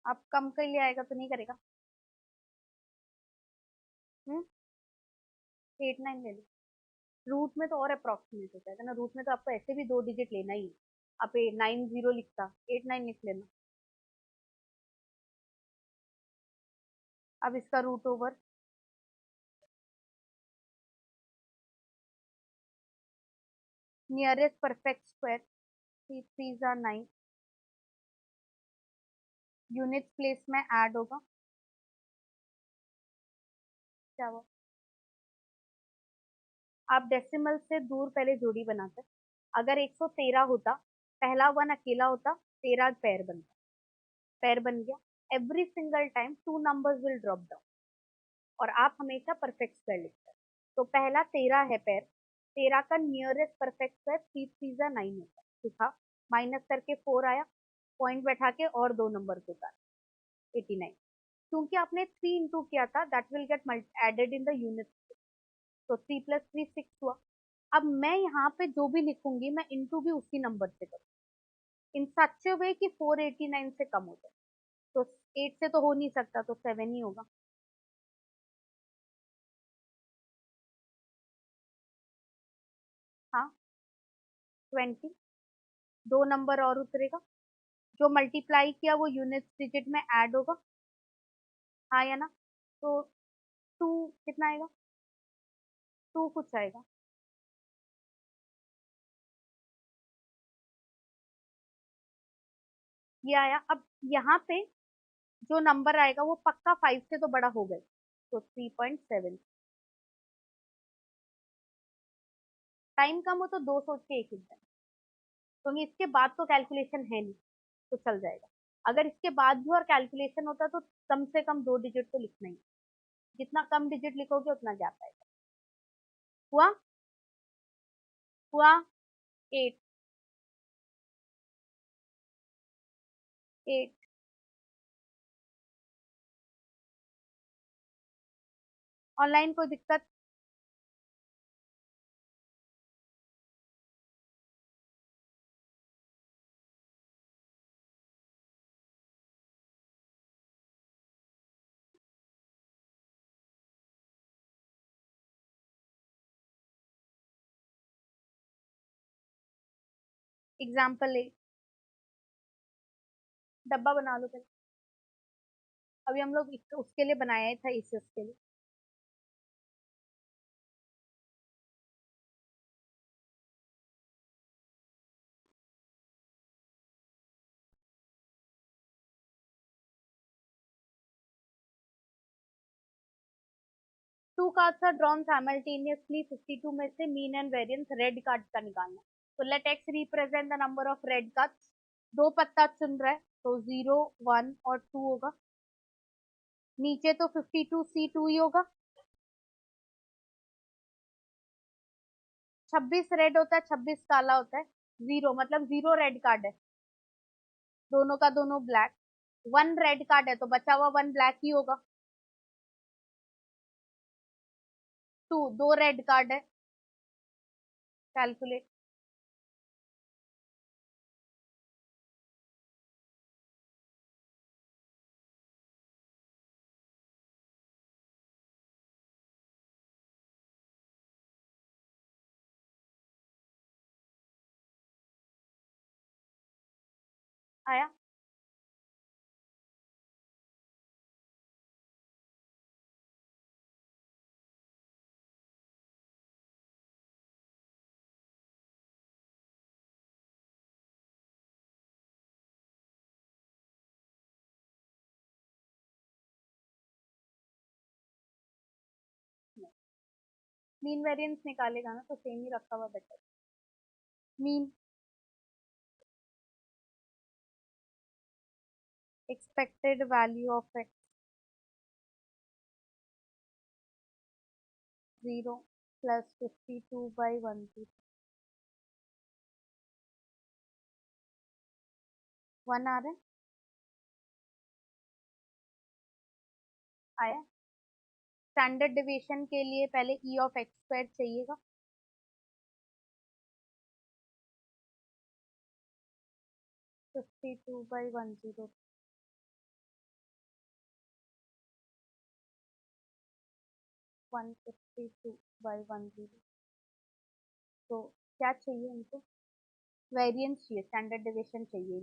अब कम के लिए आएगा तो नहीं करेगा 89 ले लो रूट में तो और अप्रोक्सीमेट हो जाएगा ना रूट में तो आपको ऐसे भी 2 डिजिट लेना ही है आप 90 लिखता 89 लिख लेना अब इसका root over nearest perfect square 3 3 9 unit place में ऐड होगा क्या हुआ आप डेसिमल से दूर पहले जोड़ी बनाते अगर 113 होता पहला वन अकेला होता 13 पैर बनता पैर बन गया every single time 2 numbers will drop down और आप हमेशा परफेक्ट स्क्वायर लिखते हैं तो पहला 13 है पेयर, 13 का नियरेस्ट परफेक्ट स्क्वायर 3 3 जा 9 होता है, ठीक है। माइनस करके 4 आया, पॉइंट बैठा के और 2 नंबर को उतारा 89। क्योंकि आपने 3 इंटू किया था, that will get added in the unit, तो 3 प्लस 3 6 हुआ। अब मैं यहाँ पे जो भी लिखूंगी मैं इंटू भी उसी नंबर से करूँ, इन सच अ वे कि 489 से कम हो जाए। तो 8 से तो हो नहीं सकता, तो 7 ही होगा। हाँ, 20, 2 नंबर और उतरेगा, जो मल्टीप्लाई किया वो यूनिट डिजिट में ऐड होगा, हाँ या ना। तो 2 कितना आएगा, 2 कुछ आएगा। ये आया। अब यहाँ पे जो नंबर आएगा वो पक्का 5 से तो बड़ा हो गए, तो 3.7। टाइम कम हो तो 2 सोच के एक लिख देना, क्योंकि इसके बाद तो कैलकुलेशन है नहीं, तो चल जाएगा। अगर इसके बाद भी और कैलकुलेशन होता तो कम से कम 2 डिजिट तो लिखना ही, जितना कम डिजिट लिखोगे उतना गैप आएगा। हुआ, हुआ 8, 8। ऑनलाइन कोई दिक्कत? एग्जाम्पल ले, डब्बा बना लो पहले। अभी हम लोग उसके लिए बनाया था, इस उसके लिए। Two cards are drawn simultaneously, 52 में से mean and variance red card का निकालना। तो let X represent the number of red cards. दो पत्ता चुन रहा है, तो 0 1 और 2 होगा। नीचे तो 52 C2 ही होगा। 26 रेड होता है, 26 काला होता है। 0 मतलब 0 रेड कार्ड है, दोनों का दोनों ब्लैक। 1 रेड कार्ड है, तो बचा हुआ 1 ब्लैक ही होगा। 2, 2 रेड कार्ड है। कैलकुलेट। आया। मीन वेरिएंस निकालेगा ना, तो सेम ही रखा हुआ better. Mean, expected value of x 0 plus 52/1 1 आ रहा है। आया। स्टैंडर्ड डिविएशन के लिए पहले ई ऑफ एक्स स्क्वायर चाहिएगा। 52/101 तो क्या चाहिए इनको, वेरिएंस चाहिए, स्टैंडर्ड डिविएशन चाहिए।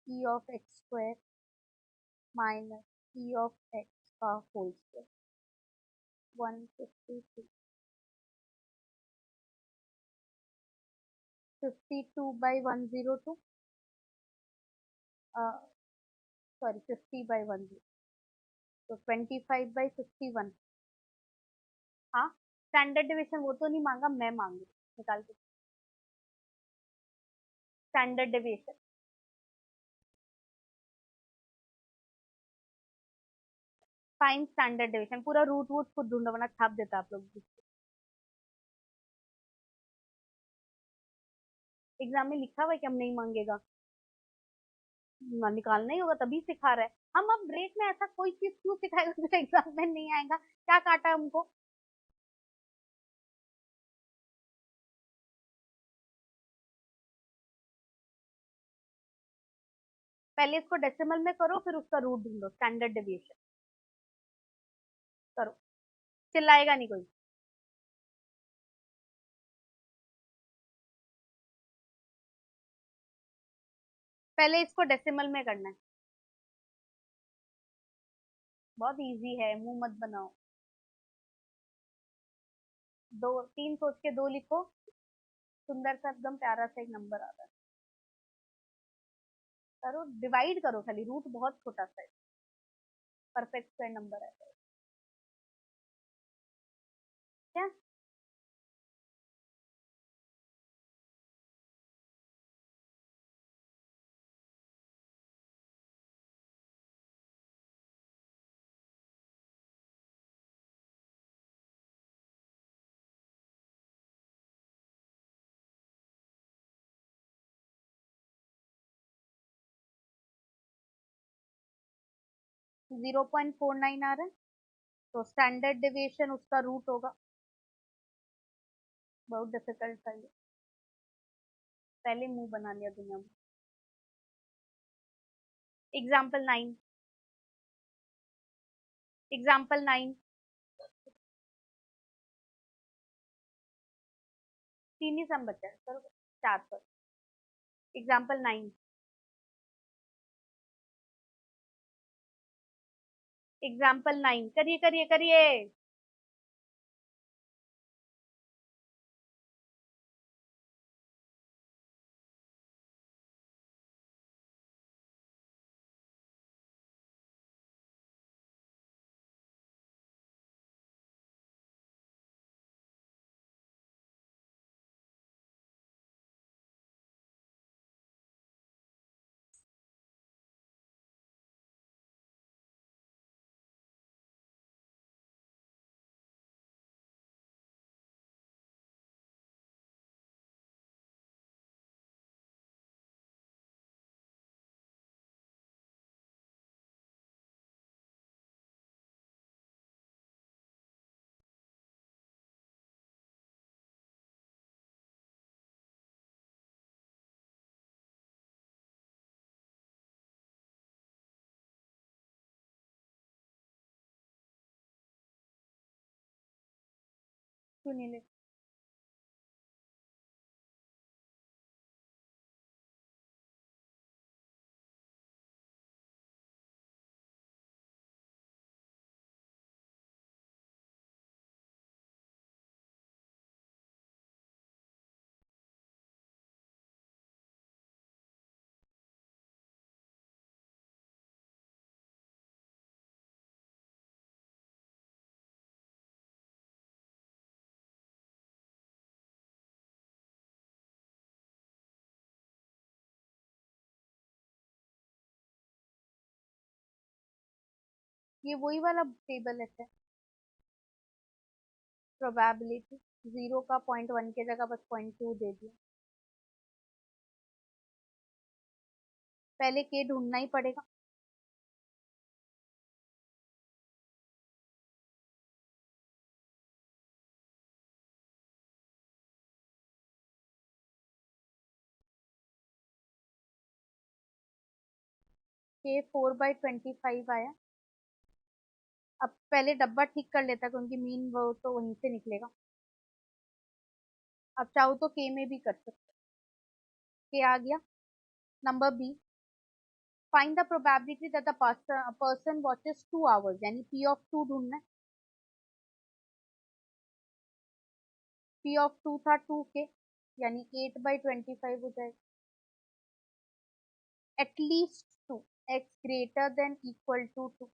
ई of x square minus E of x का होल स्क्वायर 152, 52/102, सॉरी 50/10, तो 25/51। हाँ, स्टैंडर्ड डिविएशन वो तो नहीं मांगा, मैं मांगी, निकाल के। Standard deviation fine standard division, पूरा रूट वूट खुद ढूंढो वरना छाप देता आप लोग। एग्जाम में लिखा हुआ है कि हम नहीं मांगेगा, निकालना ही होगा, तभी सिखा रहा है। हम अब ब्रेक में ऐसा कोई चीज क्यों सिखाएगा जो एग्जाम में नहीं आएगा, क्या काटा है हमको। पहले इसको डेसिमल में करो, फिर उसका रूट ढूंढो, स्टैंडर्ड डेविएशन करो। चिल्लाएगा नहीं कोई। पहले इसको डेसिमल में करना है, बहुत इजी है, मुंह मत बनाओ। दो तीन सोच के दो लिखो, सुंदर सा एकदम प्यारा सा एक नंबर आता है। करो, डिवाइड करो, खाली रूट बहुत छोटा सा है, परफेक्ट स्क्वायर नंबर है। क्या? 0.49 आ रहा है, तो स्टैंडर्ड डेविएशन उसका रूट होगा। बहुत डिफिकल्ट था ये, पहले मुंह बना लिया दुनिया में। एग्जाम्पल 9, एग्जाम्पल 9, तीन ही सम बचा है, चलो 4 पर। एग्जाम्पल 9, एग्जाम्पल 9, करिए करिए करिए। क्यों नहीं ले? ये वही वाला टेबल है, प्रोबेबिलिटी। 0 का 0.1 की जगह बस 0.2 दे दिया। पहले के ढूंढना ही पड़ेगा। के 4/25 आया। अब पहले डब्बा ठीक कर लेता क्योंकि मीन वो तो वहीं से निकलेगा। अब चाहो तो के में भी कर सकते। के आ गया। Number B, find the probability that the person watches 2 hours, यानी पी ऑफ 2 ढूंढना है। पी ऑफ 2 था 2 के, यानी 8/25 हो जाएगा। At least 2, X greater than equal to 2,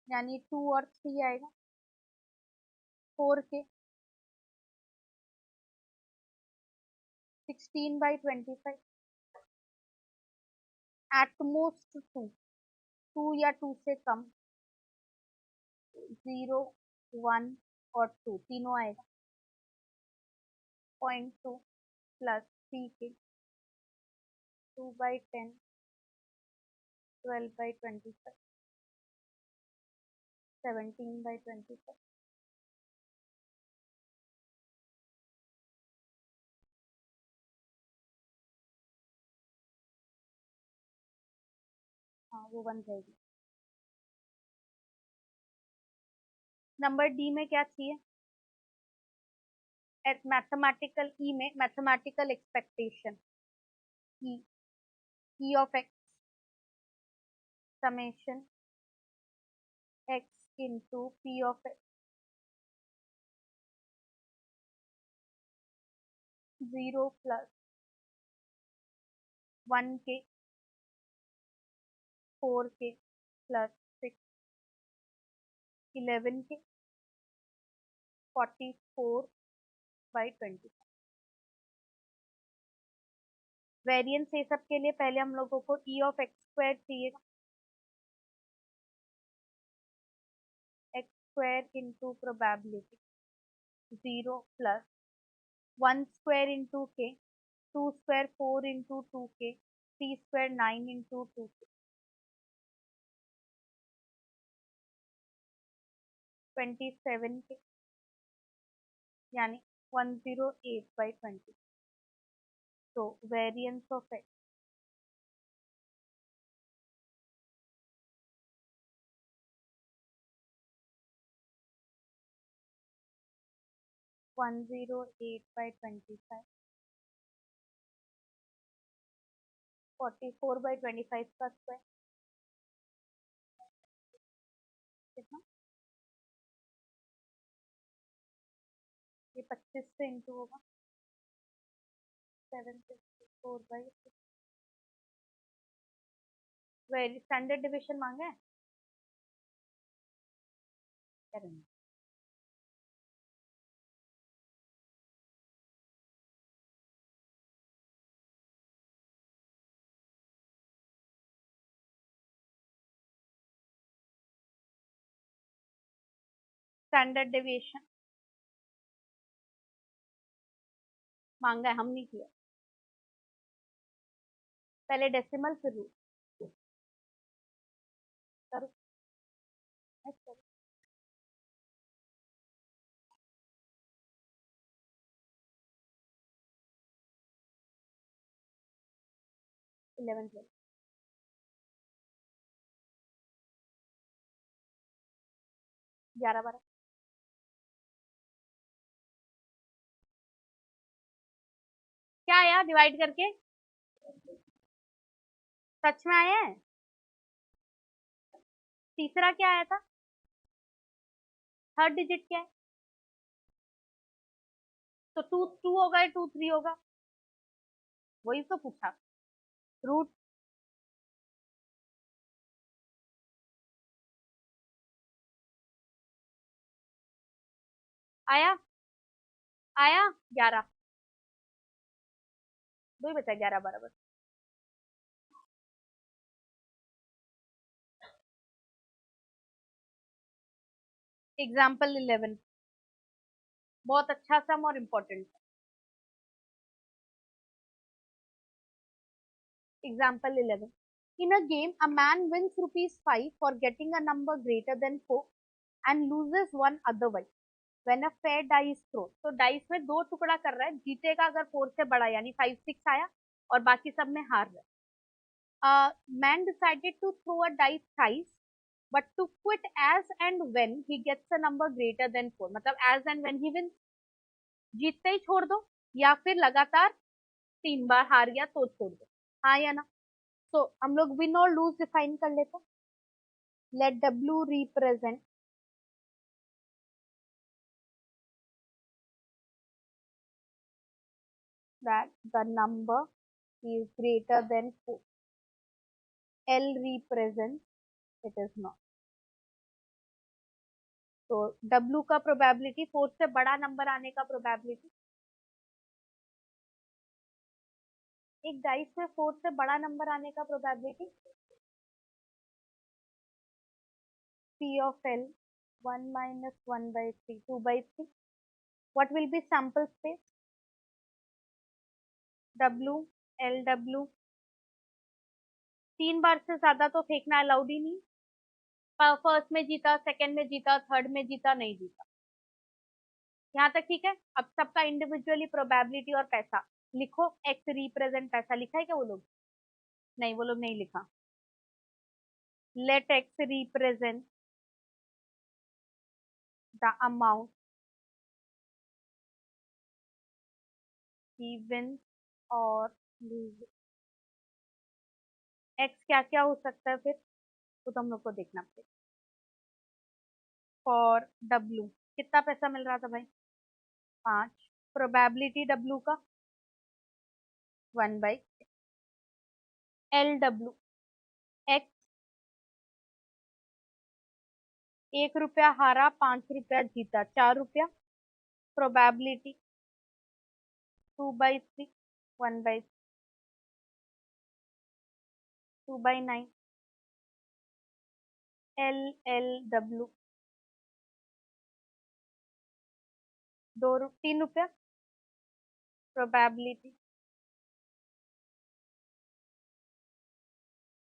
यानी 2 और 3 आएगा। 4 के, 16/25, एट मोस्ट 2, 2 या 2 से कम। 0, 1 और 2 तीनों आएगा। 0.2 प्लस 3k, 2/10, 12/25, 17/25। हाँ वो 1 रहेगी। नंबर डी में क्या चाहिए? मैथमेटिकल ई में mathematical expectation, E, E of x summation x into p of x, 0 plus 1k, 4k plus 6, 11k, 44/25। Variance ये सब के लिए पहले हम लोगों को ई ऑफ एक्स स्क्वायर चाहिए, x square into probability, 0 plus 1 square into के, 2 square 4 into 2k, 3 square 9 into 2k, 27k, यानी 108/20। तो वेरिएंस ऑफ एक्स 108/25, 44/25 का स्क्वायर कितना? ये 25 से इंटू होगा, 764/6। वेरी स्टैंडर्ड डिविजन मांगा है, करेंगे। स्टैंडर्ड डिविएशन मांगा है, हम नहीं किया। पहले डेसिमल फिर रूट करो, next करो। 11, 12, 11, 12। क्या आया डिवाइड करके? सच में आया है? तीसरा क्या आया था? थर्ड डिजिट क्या है? तो 2 2 होगा या 2 3 होगा? वही तो पूछा। रूट आया, आया 11, दो ही बचा, 11 बराबर। एग्जाम्पल 11 बहुत अच्छा सम और important. Example 11, in a game a man wins ₹5 for getting a number greater than 4 and loses one otherwise when a fair die is thrown। तो डाइस में दो टुकड़ा कर रहा है, जीतेगा अगर 4 से बड़ा, यानी 5 6 आया और बाकी सब में हार रहा है। Man decided to throw a dice thrice, but to quit as and when he gets a number greater than 4। मतलब as and when he wins, जीतते ही छोड़ दो या फिर लगातार 3 बार हार गया तो छोड़ दो, हाँ या ना? तो हम लोग विन और लूज डिफाइन कर लेते हैं। Let W represent that the number is greater than 4. L represents it is not। तो W का प्रोबेबिलिटी, 4 से बड़ा नंबर आने का प्रोबेबिलिटी, एक डाइस में 4 से बड़ा नंबर आने का probability, P of L 1 minus 1 by 3, 2 by 3. What will be sample space? W, LW. 3 बार से ज्यादा तो फेंकना अलाउड ही नहीं। फर्स्ट में जीता, सेकंड में जीता, थर्ड में जीता, नहीं जीता। यहाँ तक ठीक है। अब सबका इंडिविजुअली प्रोबेबिलिटी और पैसा लिखो। एक्स रिप्रेजेंट पैसा लिखा है क्या वो लोग? नहीं, वो लोग नहीं लिखा। Let X represent the amount he wins और लूज। एक्स क्या क्या हो सकता है फिर, तो तुम लोग को देखना पड़ेगा। फॉर डब्ल्यू कितना पैसा मिल रहा था भाई? 5। प्रोबेबिलिटी डब्ल्यू का 1 बाई। एल डब्ल्यू एक्स 1 रुपया हारा, 5 रुपया जीता, 4 रुपया। Probability 2/3, 1/2 by 9। L L W 3 रुपया। Probability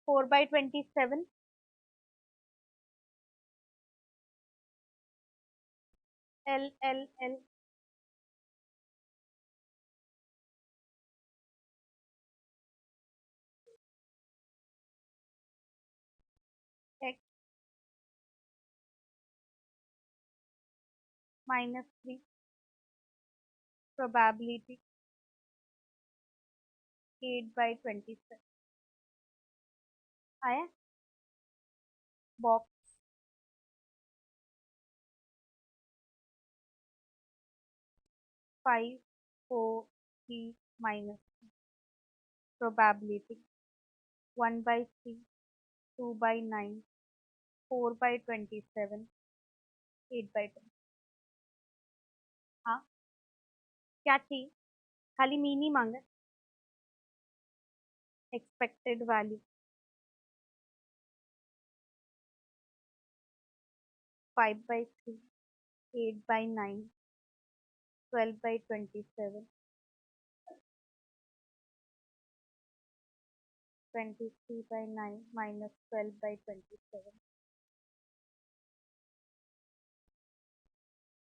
4/27। L L L x -3। Probability 8/27। आया बॉक्स 5 4 3 -3। प्रोबेबिलिटी 1/3, 2/9, 4/27, 8/20। हाँ, क्या चाहिए? खाली मीन ही मांगा। एक्सपेक्टेड वैल्यू 5/3, 8/9, 12/27, 23/9 -12/27,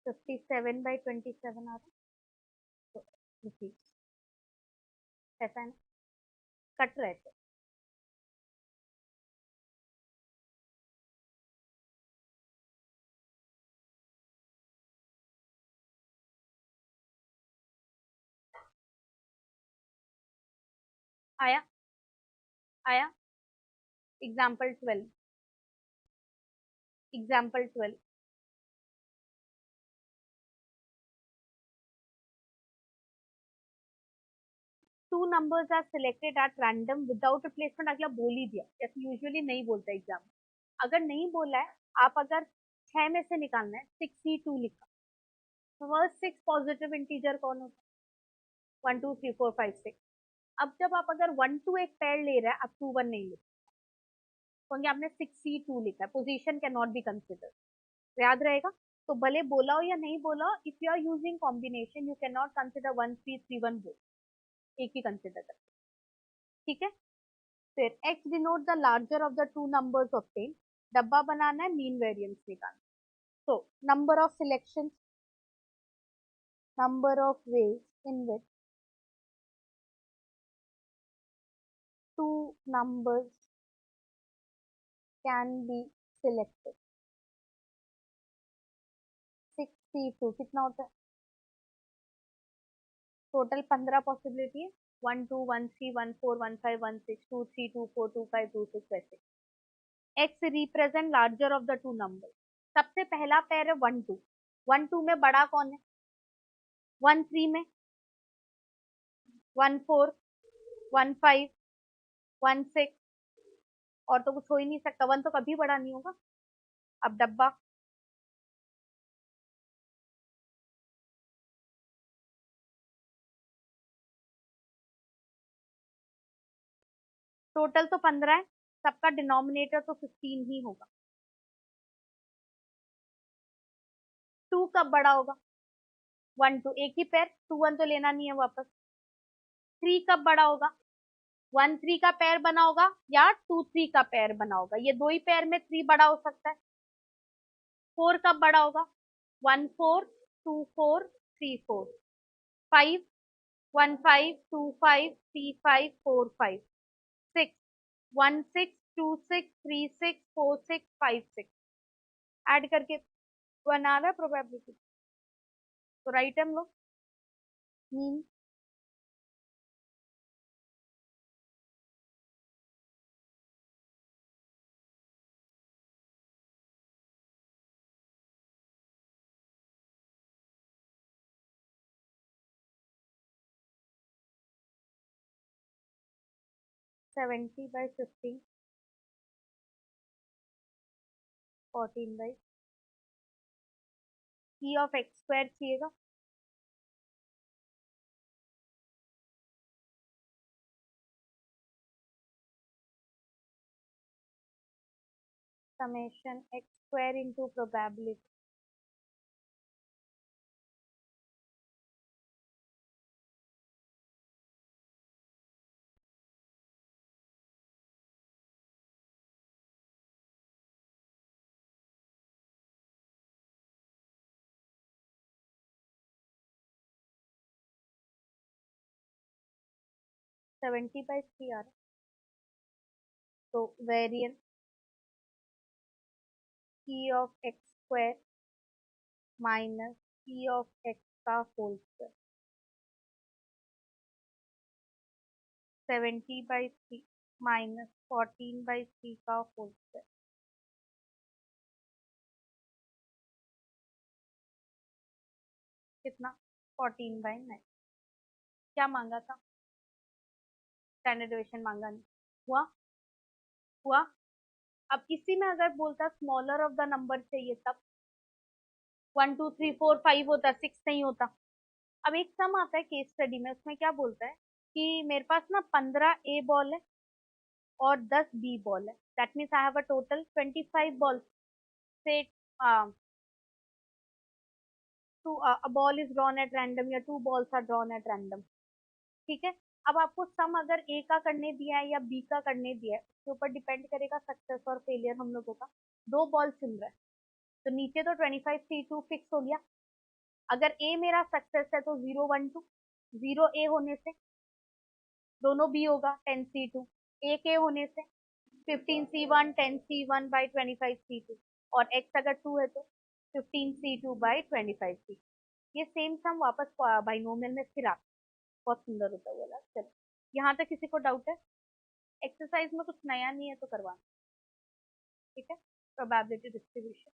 57/27 आ रहा। तो रुपीज ऐसा है ना, कट रहे थे। आया आया। Example 12। Example 12। Two numbers are selected at random without replacement. अगला बोल ही दिया, जैसे यूजुअली नहीं बोलता एग्जाम। अगर नहीं बोला है, आप अगर 6 में से निकालना है, 62 लिखा। फर्स्ट 6 पॉजिटिव इंटीजर कौन होता है? 1 2 3 4 5 6। अब जब आप अगर 1 2 एक पेयर ले रहा है, आप 2 1 नहीं लिखा, क्योंकि आपने 62 लिखा है। Position can not be consider. याद रहेगा। तो भले बोला हो या नहीं बोला हो, if you are using combination you can not consider 1 3 3 1 बोल। एक ही कंसिडर कर। ठीक है। फिर x denote the larger of the two numbers obtain. डब्बा बनाना है, मीन वेरिएंस निकालना। तो number of selection, number of ways in which two numbers can be selected. 62 कितना होता है? टोटल 15 पॉसिबिलिटी है। 1 2 1 3 1 4 1 5 1 6 2 3 2 4 2 5 2 6 वैसे। X represent larger of the two number. सबसे पहला पेयर है 1 2। 1 2 में बड़ा कौन है? 1 3 में 1 4 1 5 1 6। और तो कुछ हो ही नहीं सकता, 1 तो कभी बड़ा नहीं होगा। अब डब्बा टोटल तो 15 है, सबका डिनोमिनेटर तो 15 ही होगा। टू कब बड़ा होगा? 1 2 एक ही पेयर, 2 1 तो लेना नहीं है वापस। 3 कब बड़ा होगा? 1 3 का पेयर बना होगा या 2 3 का पेयर बना होगा, ये दो ही पेयर में 3 बड़ा हो सकता है। 4 कब बड़ा होगा? 1 4 2 4 3 4। 5 1 5 2 5 3 5 4 5। 6 1 6 2 6 3 6 4 6 5 6। ऐड करके बना रहा है प्रोबेबिलिटी, तो राइट हम लोग mean 70/15 14 E of x square चाहिएगा। Summation x square into probability. Seventy by three आ रहा है, तो variance E of x square minus E of x का होल स्क्वायर। 70/3 माइनस 14/3 का होल स्क्वायर कितना? 14/9। क्या मांगा था? स्टैंडर्ड डेविएशन मांगा नहीं। हुआ? हुआ? अब इसी में अगर बोलता स्मॉलर ऑफ द नंबर चाहिए तब 1 2 3 4 5 होता, 6 नहीं होता। अब एक सम आता है केस स्टडी में, उसमें क्या बोलता है कि मेरे पास ना 15 ए बॉल है और 10 बी बॉल है, that means I have a total 25 ball से to a ball is drawn at random या 2 balls are drawn at random. ठीक है, अब आपको सम अगर ए का करने दिया है या बी का करने दिया है, उसके ऊपर डिपेंड करेगा सक्सेस और फेलियर हम लोगों का। 2 बॉल चुन रहा है, तो नीचे तो 25 C2 फिक्स हो गया। अगर ए मेरा सक्सेस है तो 0 1 2, 0 ए होने से दोनों बी होगा 10 C2, एक ए होने से 15 C1 10 C1 बाई 25 C2, और एक्स अगर 2 है तो 15 C2 बाई 25 C। ये सेम सम वापस बाइनोमियल में फिर आता, बहुत सुंदर होता है वाला। चलो, यहाँ तक किसी को डाउट है? एक्सरसाइज में कुछ नया नहीं है तो करवाना। ठीक है, प्रोबेबिलिटी डिस्ट्रीब्यूशन।